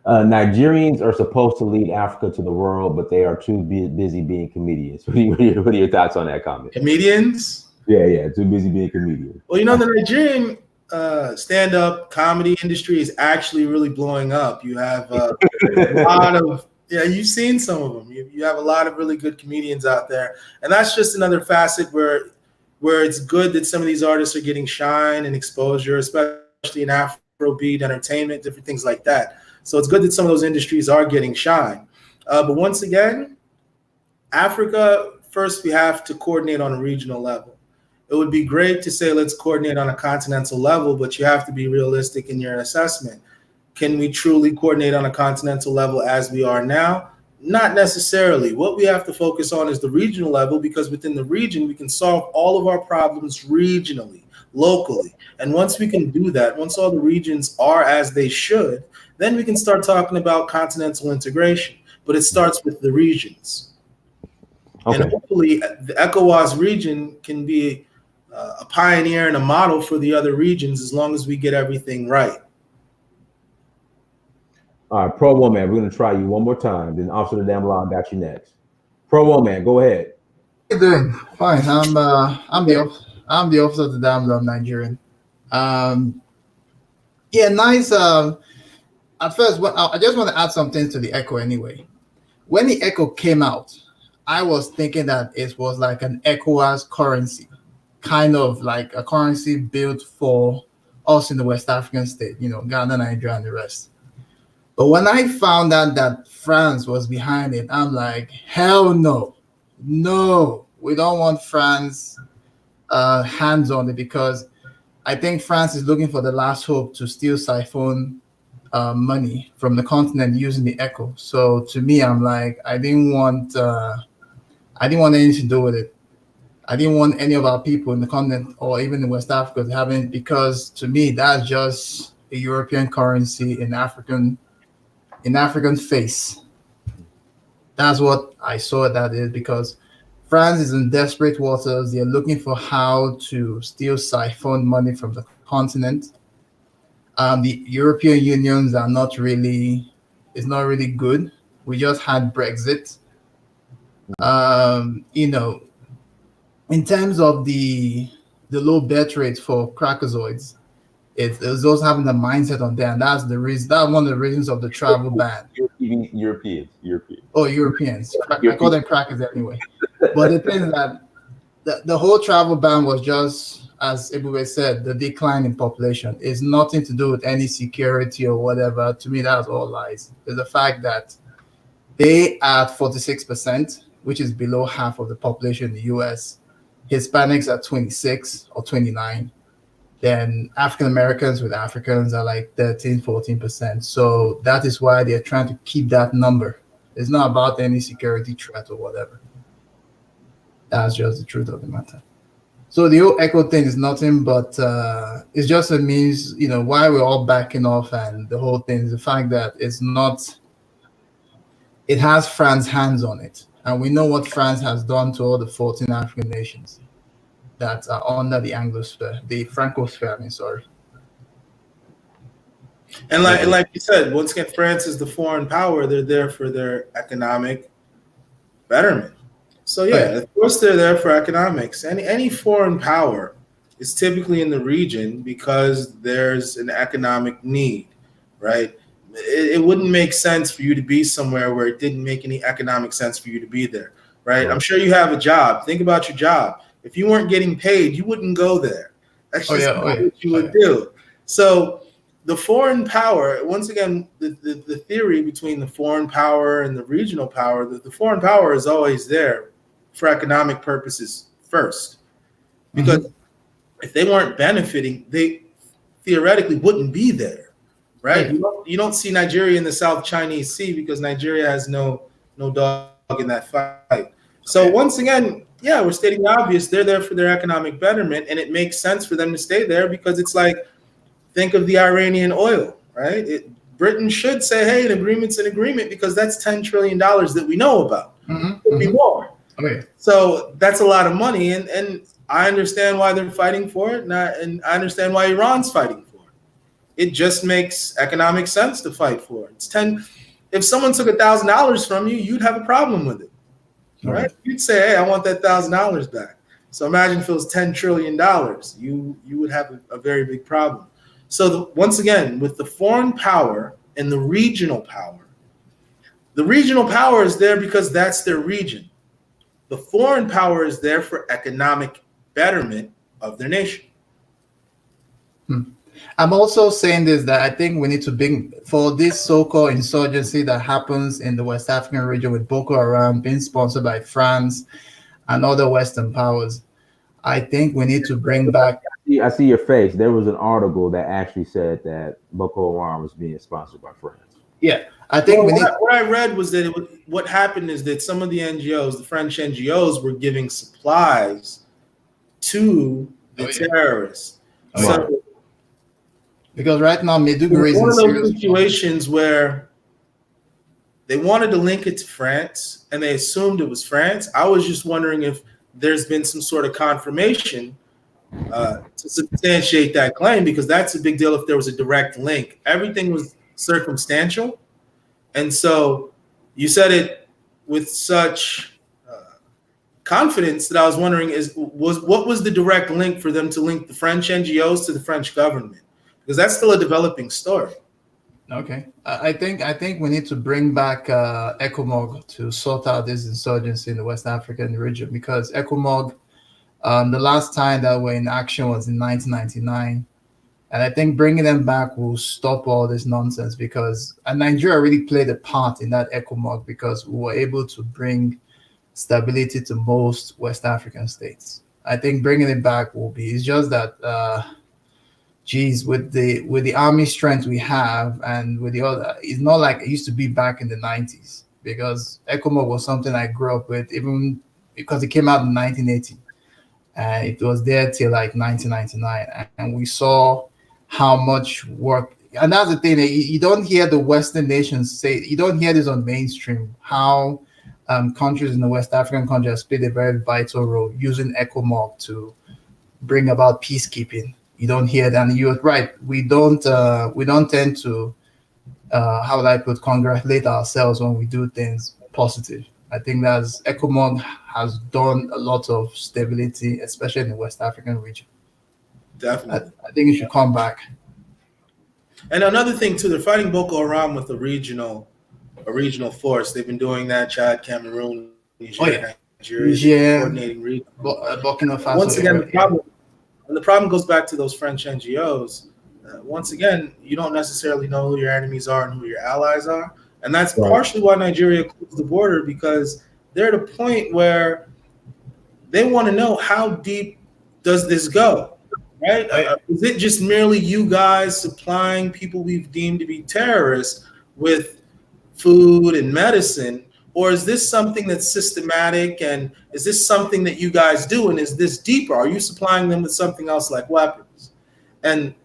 Nigerians are supposed to lead Africa to the world, but they are too busy being comedians. What are your thoughts on that comment? Comedians? Yeah, too busy being comedians. Well, the Nigerian stand-up comedy industry is actually really blowing up. You have a lot of, you've seen some of them. You have a lot of really good comedians out there. And that's just another facet where it's good that some of these artists are getting shine and exposure, especially in Afrobeat, entertainment, different things like that. So it's good that some of those industries are getting shine. But once again, Africa, first we have to coordinate on a regional level. It would be great to say, let's coordinate on a continental level, but you have to be realistic in your assessment. Can we truly coordinate on a continental level as we are now? Not necessarily. What we have to focus on is the regional level, because within the region, we can solve all of our problems regionally, locally. And once we can do that, once all the regions are as they should, then we can start talking about continental integration. But it starts with the regions. Okay. And hopefully the ECOWAS region can be a pioneer and a model for the other regions as long as we get everything right. All right, Pro One Man, we're going to try you one more time. Then Officer of the Damn Law, got you next. Pro One Man, go ahead. How you doing? Fine. I'm the Officer of the Damn Law, Nigerian. Yeah, nice. At first, I just want to add something to the ECHO anyway. When the ECHO came out, I was thinking that it was like an ECOWAS currency, kind of like a currency built for us in the West African state, Ghana, Nigeria, and the rest. But when I found out that France was behind it, I'm like, hell no. No, we don't want France hands on it, because I think France is looking for the last hope to still siphon money from the continent using the ECHO. So to me, I'm like, I didn't want anything to do with it. I didn't want any of our people in the continent or even in West Africa to have it, because to me, that's just a European currency in African face. That's what I saw that is, because France is in desperate waters. They're looking for how to still siphon money from the continent. The European unions are not really good. We just had Brexit. In terms of the low birth rates for crackozoids, it's also having the mindset on there, and that's the reason. That's one of the reasons of the travel ban. Europeans. Oh, Europeans. I call them crackers anyway. But the thing is that the whole travel ban was just, as Ebube said, the decline in population. It's nothing to do with any security or whatever. To me, that's all lies. There's the fact that they are at 46%, which is below half of the population in the US. Hispanics are 26 or 29. Then African Americans with Africans are like 13, 14%. So that is why they're trying to keep that number. It's not about any security threat or whatever. That's just the truth of the matter. So the whole echo thing is nothing but it's just a means, why we're all backing off, and the whole thing is the fact that it has France's hands on it. And we know what France has done to all the 14 African nations that are under the Anglosphere, the Francosphere, sorry. And like you said, once again, France is the foreign power. They're there for their economic betterment. So yeah, of course they're there for economics. Any foreign power is typically in the region because there's an economic need, right? It wouldn't make sense for you to be somewhere where it didn't make any economic sense for you to be there, right? I'm sure you have a job. Think about your job. If you weren't getting paid, you wouldn't go there. That's just what you would do. So the foreign power, once again, the theory between the foreign power and the regional power, the foreign power is always there for economic purposes first. Because if they weren't benefiting, they theoretically wouldn't be there. Right, you don't see Nigeria in the South Chinese Sea because Nigeria has no dog in that fight. So once again, yeah, we're stating the obvious. They're there for their economic betterment, and it makes sense for them to stay there because it's like, think of the Iranian oil, right? Britain should say, hey, an agreement's an agreement because that's $10 trillion that we know about. Could be more. So that's a lot of money, and I understand why they're fighting for it, and I understand why Iran's fighting for it. It just makes economic sense to fight for it. If someone took $1,000 from you, you'd have a problem with it, right? You'd say, hey, I want that $1,000 back. So imagine if it was $10 trillion, you would have a very big problem. So once again, with the foreign power and the regional power is there because that's their region. The foreign power is there for economic betterment of their nation. I'm also saying this, that I think we need to bring, for this so-called insurgency that happens in the West African region with Boko Haram being sponsored by France and other Western powers, I think we need to bring back. I see your face. There was an article that actually said that Boko Haram was being sponsored by France. Yeah, I think what I read was that what happened is that some of the NGOs, the French NGOs, were giving supplies to the terrorists. So, because right now, Maiduguri is one of those situations where they wanted to link it to France and they assumed it was France. I was just wondering if there's been some sort of confirmation to substantiate that claim, because that's a big deal if there was a direct link. Everything was circumstantial. And so you said it with such confidence that I was wondering what was the direct link for them to link the French NGOs to the French government? Because that's still a developing story. Okay, I think we need to bring back ECOMOG to sort out this insurgency in the West African region, because ECOMOG, the last time that were in action was in 1999, and I think bringing them back will stop all this nonsense, because Nigeria really played a part in that ECOMOG because we were able to bring stability to most West African states. I think bringing it back will be. It's just that. With the army strength we have and with the other, it's not like it used to be back in the 90s, because ECOMOG was something I grew up with, even because it came out in 1980 and it was there till like 1999, and we saw how much work. And that's the thing, you don't hear the Western nations say, you don't hear this on mainstream, how countries in the West African countries played a very vital role using ECOMOG to bring about peacekeeping. You don't hear that, and you're right. We don't tend to, how would I put, congratulate ourselves when we do things positive. I think that's ECOMOG has done a lot of stability, especially in the West African region. Definitely, I think it should come back. And another thing too, they're fighting Boko Haram with a regional force. They've been doing that. Chad, Cameroon, Nigeria, coordinating region. Burkina Faso. Once again, the problem goes back to those French NGOs. Once again, you don't necessarily know who your enemies are and who your allies are. And that's partially why Nigeria closed the border, because they're at a point where they want to know, how deep does this go, right? Is it just merely you guys supplying people we've deemed to be terrorists with food and medicine, Or is this something that's systematic, and is this something that you guys do, and is this deeper? Are you supplying them with something else like weapons? And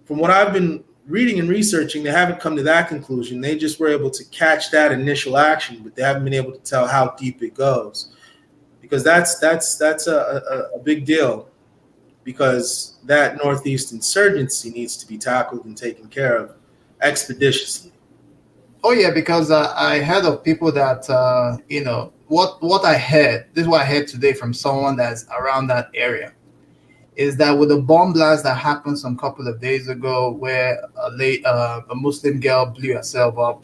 from what I've been reading and researching, they haven't come to that conclusion. They just were able to catch that initial action, but they haven't been able to tell how deep it goes, because that's a big deal, because that Northeast insurgency needs to be tackled and taken care of expeditiously. Oh yeah, because I heard of people that what I heard. This is what I heard today from someone that's around that area, is that with the bomb blast that happened some couple of days ago, where a Muslim girl blew herself up,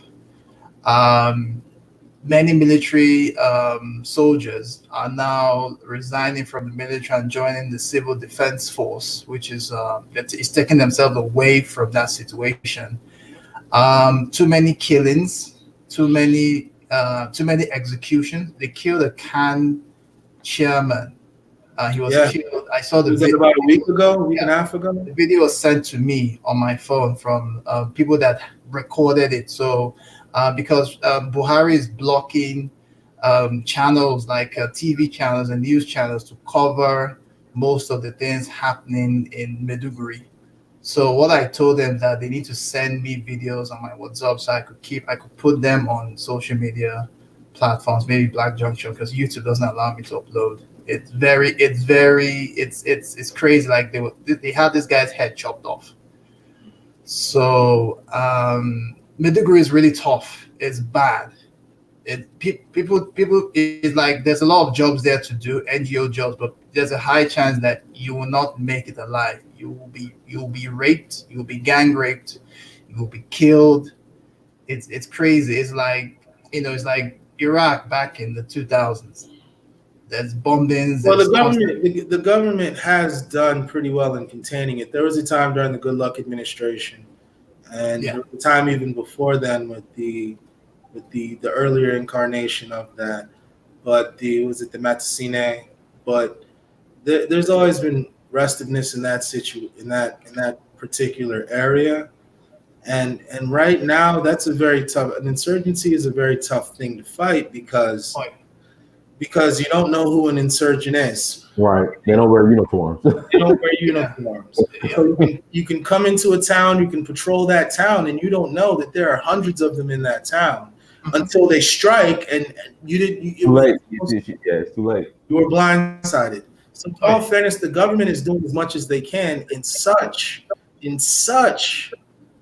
many military soldiers are now resigning from the military and joining the civil defense force, which is taking themselves away from that situation. Too many killings, too many executions. They killed a CAN chairman. He was killed. I saw the video about a week ago, a week and a half ago. The video was sent to me on my phone from people that recorded it. So because Buhari is blocking channels like TV channels and news channels to cover most of the things happening in Maiduguri. So what I told them that they need to send me videos on my WhatsApp so I could put them on social media platforms, maybe Black Junction, because YouTube doesn't allow me to upload. It's crazy. Like they had this guy's head chopped off. So Maiduguri is really tough. It's bad. People is like, there's a lot of jobs there to do, NGO jobs, but there's a high chance that you will not make it alive. You will be raped, you will be gang raped, you will be killed. It's crazy. It's like, it's like Iraq back in the 2000s. There's bombings. Well, the government has done pretty well in containing it. There was a time during the Good Luck administration, and there was a time even before then with the earlier incarnation of that. But was it the Matsine? But there's always been restiveness in that particular area, and right now that's an insurgency is a very tough thing to fight, because you don't know who an insurgent is. Right. They don't wear uniforms. So you can come into a town, you can patrol that town, and you don't know that there are hundreds of them in that town until they strike, and it's too late. It's too late. You were blindsided. So in all fairness, the government is doing as much as they can in such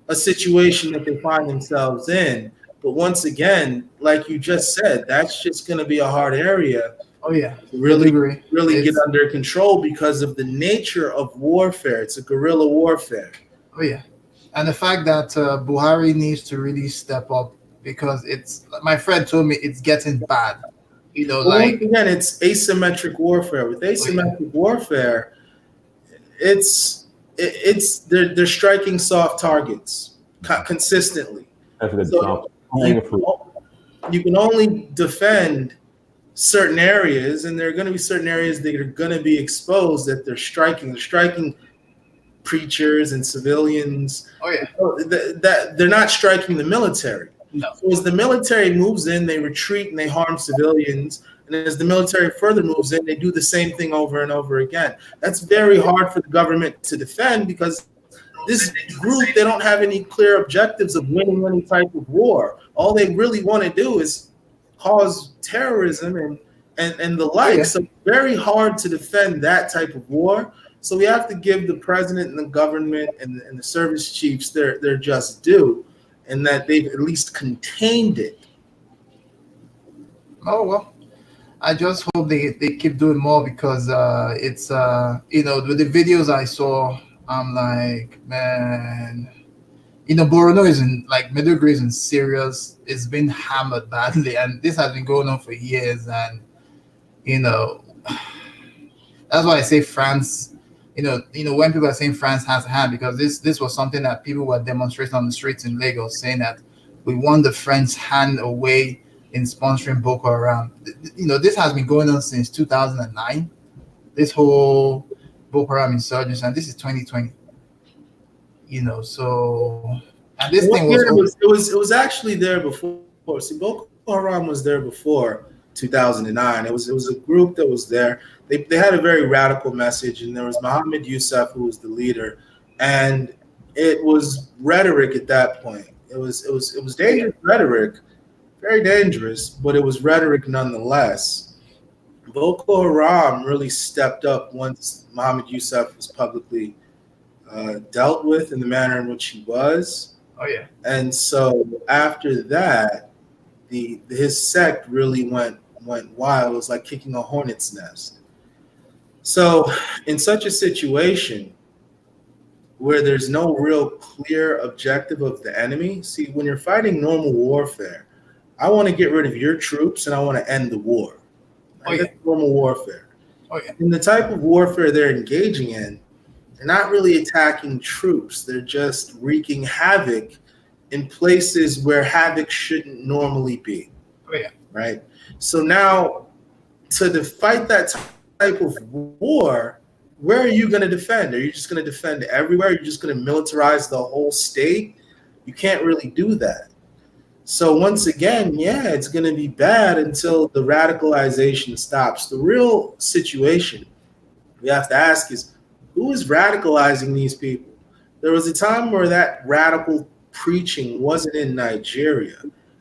a situation that they find themselves in. But once again, like you just said, that's just going to be a hard area. Oh yeah, to really get under control because of the nature of warfare. It's a guerrilla warfare. Oh yeah, and the fact that Buhari needs to really step up, because my friend told me it's getting bad. Once again, it's asymmetric warfare. With asymmetric warfare, they're striking soft targets consistently. So you can only defend certain areas, and there are going to be certain areas that are going to be exposed that they're striking. They're striking preachers and civilians. Oh yeah, that they're not striking the military. No. So as the military moves in, they retreat and they harm civilians. And as the military further moves in, they do the same thing over and over again. That's very hard for the government to defend, because this group, they don't have any clear objectives of winning any type of war. All they really want to do is cause terrorism and the like. Yeah. So very hard to defend that type of war. So we have to give the president and the government and the service chiefs their just due, and that they've at least contained it. Oh, well, I just hope they keep doing more, because it's, with the videos I saw, I'm like, man, Borno Maiduguri is in serious. It's been hammered badly, and this has been going on for years. And, that's why I say France, when people are saying France has a hand, because this was something that people were demonstrating on the streets in Lagos, saying that we want the French hand away in sponsoring Boko Haram. This has been going on since 2009. This whole Boko Haram insurgency, and this is 2020. So, and this thing it was actually there before. See, Boko Boko Haram was there before 2009. It was a group that was there. They had a very radical message, and there was Muhammad Yusuf who was the leader, and it was rhetoric at that point. It was dangerous rhetoric, very dangerous, but it was rhetoric nonetheless. Boko Haram really stepped up once Muhammad Yusuf was publicly dealt with in the manner in which he was. Oh yeah. And so after that, his sect really went wild. It was like kicking a hornet's nest. So in such a situation where there's no real clear objective of the enemy, see, when you're fighting normal warfare, I want to get rid of your troops and I want to end the war. Oh, yeah. That's normal warfare. Oh, yeah. In the type of warfare they're engaging in, they're not really attacking troops. They're just wreaking havoc in places where havoc shouldn't normally be. Oh, yeah. Right? So now, to fight that type of war, where are you going to defend? Are you just going to defend everywhere? You're just going to militarize the whole state? You can't really do that. So once again, yeah, it's going to be bad until the radicalization stops. The real situation we have to ask is, who is radicalizing these people? There was a time where that radical preaching wasn't in Nigeria.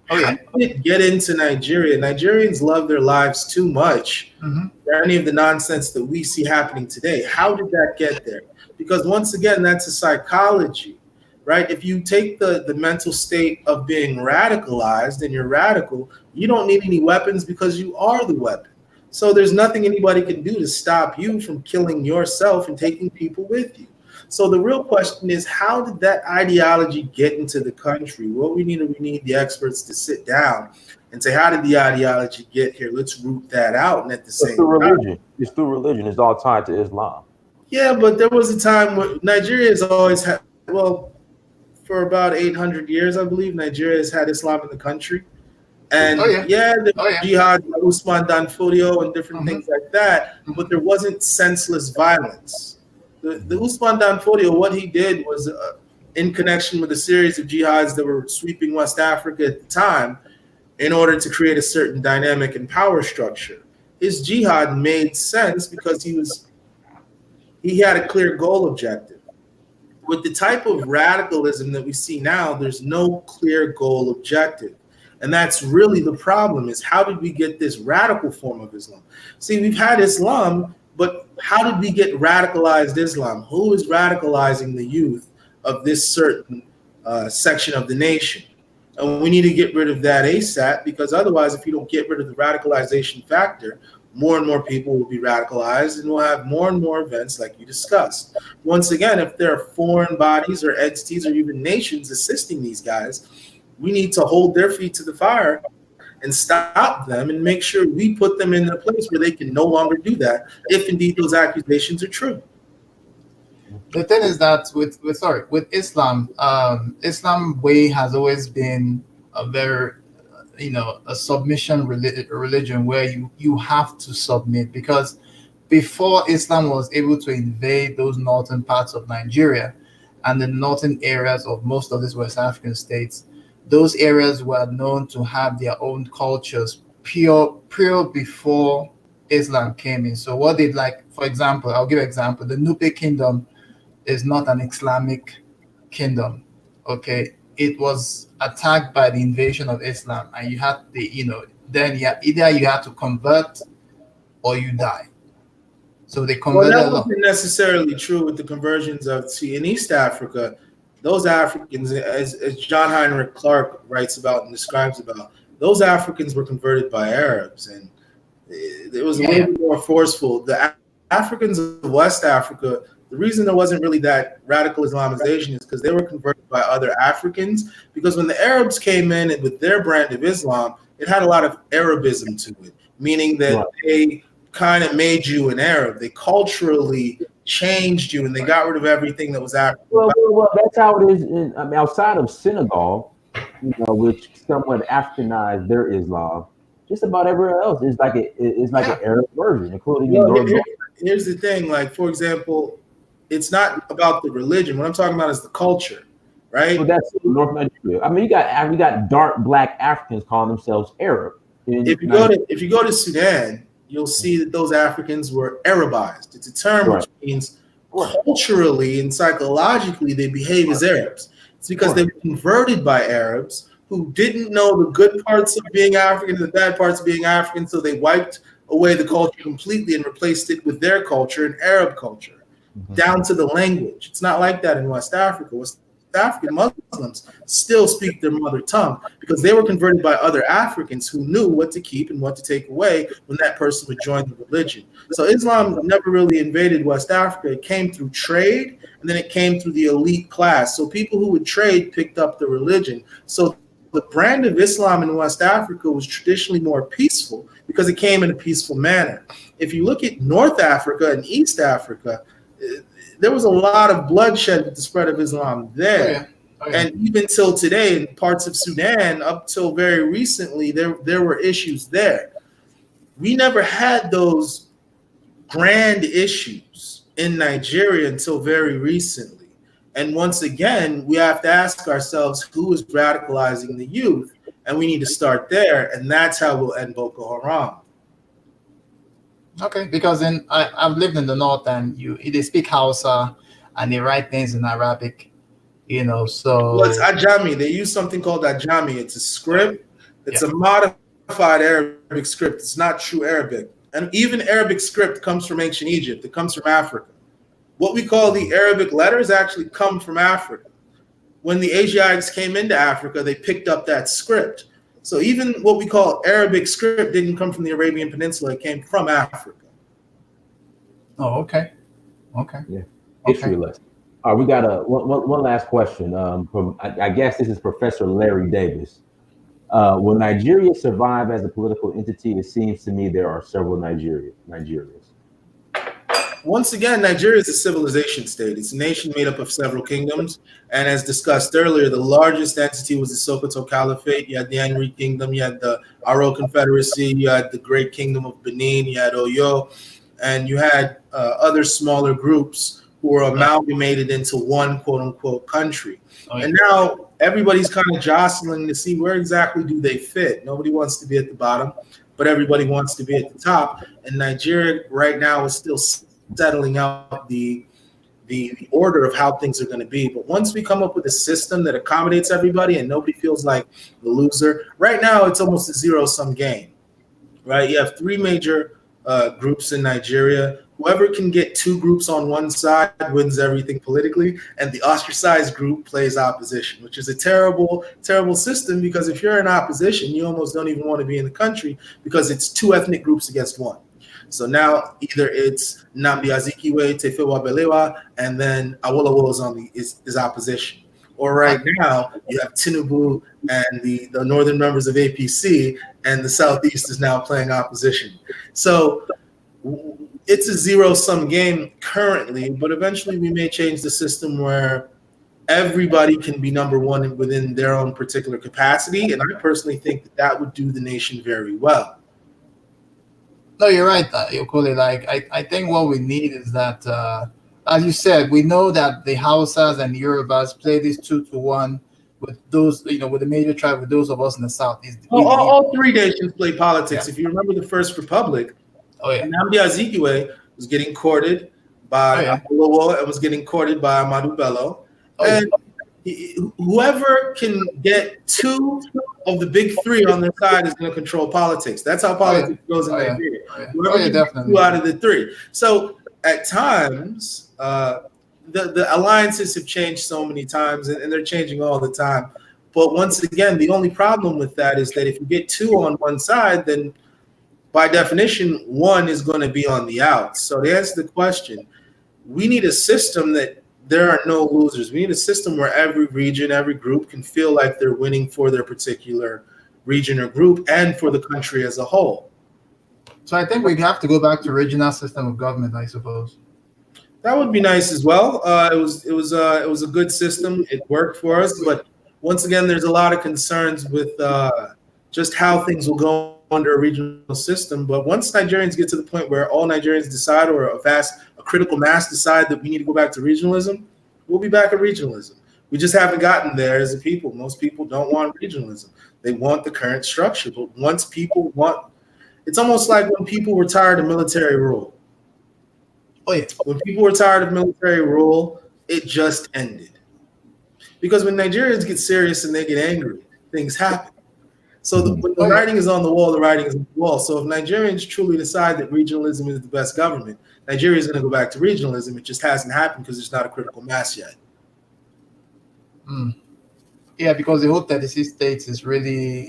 Oh, yeah. How did it get into Nigeria? Nigerians love their lives too much for any of the nonsense that we see happening today. How did that get there? Because once again, that's a psychology, right? If you take the mental state of being radicalized and you're radical, you don't need any weapons because you are the weapon. So there's nothing anybody can do to stop you from killing yourself and taking people with you. So the real question is, how did that ideology get into the country? What we need the experts to sit down and say, how did the ideology get here? Let's root that out. And at the same time, it's through religion. It's all tied to Islam. Yeah, but there was a time where Nigeria has always had, well, for about 800 years, I believe, Nigeria has had Islam in the country. And jihad, Usman Dan Fodio, and different things like that, but there wasn't senseless violence. The Usman Dan Fodio, what he did was in connection with a series of jihads that were sweeping West Africa at the time in order to create a certain dynamic and power structure. His jihad made sense because he had a clear goal objective. With the type of radicalism that we see now, there's no clear goal objective. And that's really the problem, is how did we get this radical form of Islam? See, we've had Islam, but how did we get radicalized Islam? Who is radicalizing the youth of this certain section of the nation? And we need to get rid of that ASAP, because otherwise, if you don't get rid of the radicalization factor, more and more people will be radicalized, and we'll have more and more events like you discussed. Once again, if there are foreign bodies or entities or even nations assisting these guys, we need to hold their feet to the fire and stop them and make sure we put them in a place where they can no longer do that, if indeed those accusations are true. The thing is that with Islam, Islam way has always been a very, a submission religion where you have to submit, because before Islam was able to invade those northern parts of Nigeria and the northern areas of most of these West African states, those areas were known to have their own cultures pure before Islam came in. So what they like, for example, I'll give an example. The Nupe kingdom is not an Islamic kingdom. Okay, it was attacked by the invasion of Islam, and you had either you had to convert or you die. So they converted. Well, that wasn't necessarily true with the conversions in East Africa. Those Africans, as John Heinrich Clarke writes about and describes about, those Africans were converted by Arabs, and it was a little bit more forceful. The Africans of West Africa, the reason there wasn't really that radical Islamization is because they were converted by other Africans. Because when the Arabs came in and with their brand of Islam, it had a lot of Arabism to it, meaning that they kind of made you an Arab. They culturally changed you, and they got rid of everything that was African. Well, that's how it is. Outside of Senegal, which somewhat Africanized their Islam, just about everywhere else is like an Arab version, including Here's the thing, like, for example, it's not about the religion. What I'm talking about is the culture, right? So that's North Nigeria. I mean, you got dark black Africans calling themselves Arab. If you go to Sudan, you'll see that those Africans were Arabized. It's a term which means culturally and psychologically they behave as Arabs. It's because they were converted by Arabs who didn't know the good parts of being African and the bad parts of being African, so they wiped away the culture completely and replaced it with their culture, an Arab culture, down to the language. It's not like that in West Africa. West African Muslims still speak their mother tongue because they were converted by other Africans who knew what to keep and what to take away when that person would join the religion. So Islam never really invaded West Africa. It came through trade, and then it came through the elite class. So people who would trade picked up the religion. So the brand of Islam in West Africa was traditionally more peaceful because it came in a peaceful manner. If you look at North Africa and East Africa, there was a lot of bloodshed with the spread of Islam there. And even till today, in parts of Sudan, up till very recently, there were issues there. We never had those grand issues in Nigeria until very recently. And once again, we have to ask ourselves, who is radicalizing the youth? And we need to start there. And that's how we'll end Boko Haram. Okay, because I've lived in the north, and they speak Hausa and they write things in Arabic, so well, it's Ajami. They use something called Ajami. It's a script. It's a modified Arabic script. It's not true Arabic. And even Arabic script comes from ancient Egypt. It comes from Africa. What we call the Arabic letters actually come from Africa. When the Asiatics came into Africa, they picked up that script. So even what we call Arabic script didn't come from the Arabian Peninsula. It came from Africa. Oh, okay. Yeah. History lesson. All right, we got one last question from, I guess this is Professor Larry Davis. Will Nigeria survive as a political entity? It seems to me there are several Nigerians. Once again, Nigeria is a civilization state. It's a nation made up of several kingdoms. And as discussed earlier, the largest entity was the Sokoto Caliphate. You had the Henry Kingdom, you had the Aro Confederacy, you had the Great Kingdom of Benin, you had Oyo, and you had other smaller groups who were amalgamated into one quote-unquote country. And now everybody's kind of jostling to see where exactly do they fit. Nobody wants to be at the bottom, but everybody wants to be at the top. And Nigeria right now is still settling out the order of how things are going to be. But once we come up with a system that accommodates everybody and nobody feels like the loser, right now it's almost a zero-sum game, right? You have three major groups in Nigeria. Whoever can get two groups on one side wins everything politically, and the ostracized group plays opposition, which is a terrible, terrible system, because if you're in opposition, you almost don't even want to be in the country because it's two ethnic groups against one. So now either it's Nnamdi Azikiwe, Tefewa Balewa, and then Awolowo is opposition. Or right now you have Tinubu and the northern members of APC, and the Southeast is now playing opposition. So it's a zero-sum game currently, but eventually we may change the system where everybody can be number one within their own particular capacity. And I personally think that would do the nation very well. No, you're right, Okoli. Like, I think what we need is that, as you said, we know that the Hausas and the Yorubas play this 2-1 with those, with the major tribe, with those of us in the Southeast. All three nations play politics. Yeah. If you remember the First Republic, Nnamdi Azikiwe was getting courted by Awolowo and was getting courted by Ahmadu Bello. And whoever can get two of the big three on their side is going to control politics. That's how politics goes in Nigeria. Whoever gets two out of the three. So at times, the alliances have changed so many times, and they're changing all the time. But once again, the only problem with that is that if you get two on one side, then by definition, one is going to be on the outs. So to answer the question, we need a system that there are no losers. We need a system where every region, every group can feel like they're winning for their particular region or group and for the country as a whole. So I think we have to go back to regional system of government, I suppose. That would be nice as well. It was a good system. It worked for us, but once again, there's a lot of concerns with just how things will go under a regional system. But once Nigerians get to the point where all Nigerians decide, or a critical mass decide that we need to go back to regionalism, we'll be back at regionalism. We just haven't gotten there as a people. Most people don't want regionalism. They want the current structure. But once people want, it's almost like when people were tired of military rule. Oh yeah. When people were tired of military rule, it just ended. Because when Nigerians get serious and they get angry, things happen. So when the writing is on the wall, the writing is on the wall. So if Nigerians truly decide that regionalism is the best government, Nigeria is going to go back to regionalism. It just hasn't happened because there's not a critical mass yet. Yeah, because the whole 36 states is really,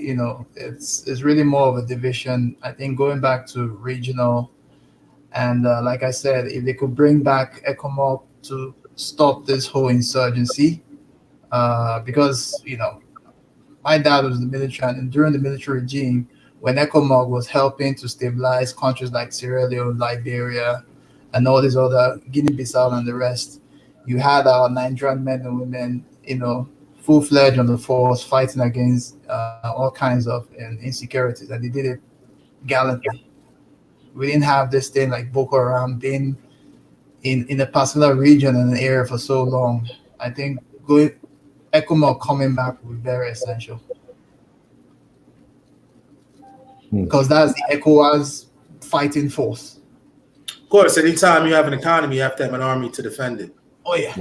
it's really more of a division. I think going back to regional, and like I said, if they could bring back ECOMOG to stop this whole insurgency, because my dad was in the military, and during the military regime, when ECOMOG was helping to stabilize countries like Sierra Leone, Liberia, and all these other Guinea-Bissau and the rest, you had our Nigerian men and women, full-fledged on the force, fighting against all kinds of insecurities, and they did it gallantly. We didn't have this thing like Boko Haram being in a particular region and an area for so long. I think ECOMOG coming back will be very essential. Because that's the ECOWAS fighting force. Of course, anytime you have an economy, you have to have an army to defend it. Oh yeah.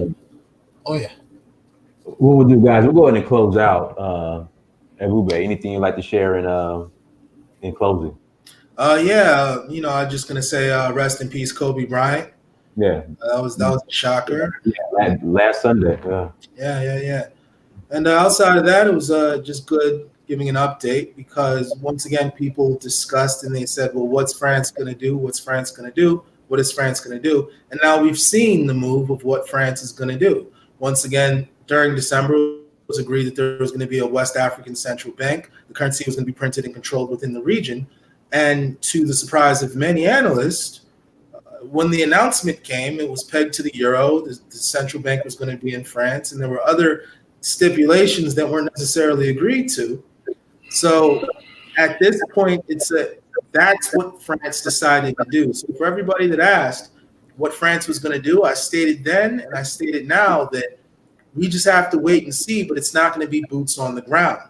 What we'll do, guys, we'll go ahead and close out. Ebube, anything you'd like to share in closing? I'm just gonna say rest in peace, Kobe Bryant. Yeah. That was a shocker. Yeah, last Sunday. Yeah. And outside of that, it was just good giving an update because once again, people discussed and they said, well, what's France going to do? What's France going to do? What is France going to do? And now we've seen the move of what France is going to do. Once again, during December, it was agreed that there was going to be a West African central bank. The currency was going to be printed and controlled within the region. And to the surprise of many analysts, when the announcement came, it was pegged to the euro. The central bank was going to be in France, and there were other stipulations that weren't necessarily agreed to. So at this point, that's what France decided to do. So for everybody that asked what France was going to do, I stated then and I stated now that we just have to wait and see, but it's not going to be boots on the ground.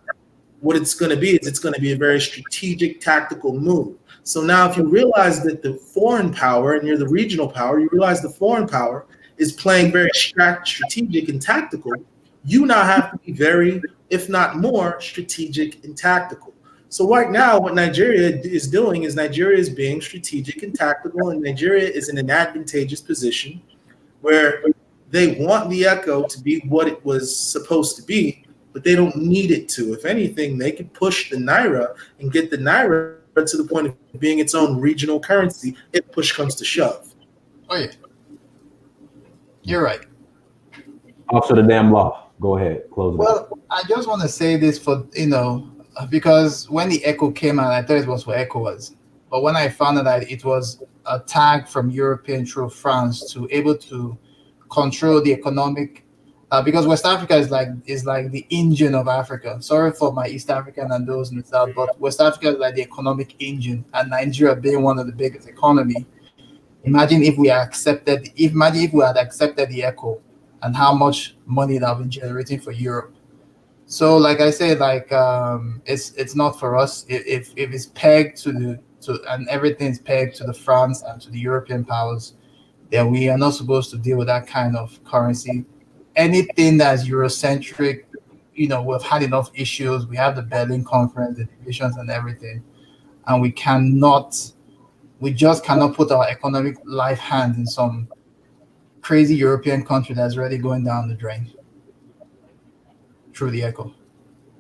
What it's going to be is it's going to be a very strategic, tactical move. So now if you realize that the foreign power and you're the regional power, you realize the foreign power is playing very strategic and tactical, you now have to be very, if not more, strategic and tactical. So right now, what Nigeria is doing is Nigeria is being strategic and tactical, and Nigeria is in an advantageous position where they want the echo to be what it was supposed to be, but they don't need it to. If anything, they can push the Naira and get the Naira to the point of being its own regional currency if push comes to shove. Oh, yeah. You're right. Also the damn law. Go ahead, close it. Well, I just want to say this for, because when the ECHO came out, I thought it was for ECOWAS. But when I found out that it was a tag from European through France to able to control the economic, because West Africa is like the engine of Africa. Sorry for my East African and those in the South, but West Africa is like the economic engine, and Nigeria being one of the biggest economy. Imagine if we had accepted the ECHO and how much money that been generating for Europe. So, like I said, it's not for us. If it's pegged and everything's pegged to the France and to the European powers, then we are not supposed to deal with that kind of currency. Anything that's Eurocentric, we've had enough issues. We have the Berlin Conference, the divisions and everything, and we just cannot put our economic life hands in some crazy European country that's already going down the drain through the ECHO.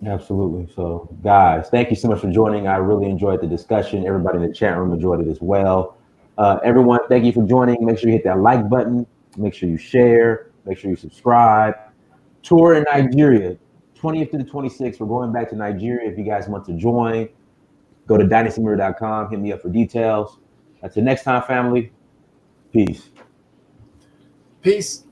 Absolutely. So, guys, thank you so much for joining. I really enjoyed the discussion. Everybody in the chat room enjoyed it as well. Everyone, thank you for joining. Make sure you hit that like button. Make sure you share. Make sure you subscribe. Tour in Nigeria, 20th to the 26th. We're going back to Nigeria. If you guys want to join, go to dynastymirror.com. Hit me up for details. Until next time, family. Peace. Peace.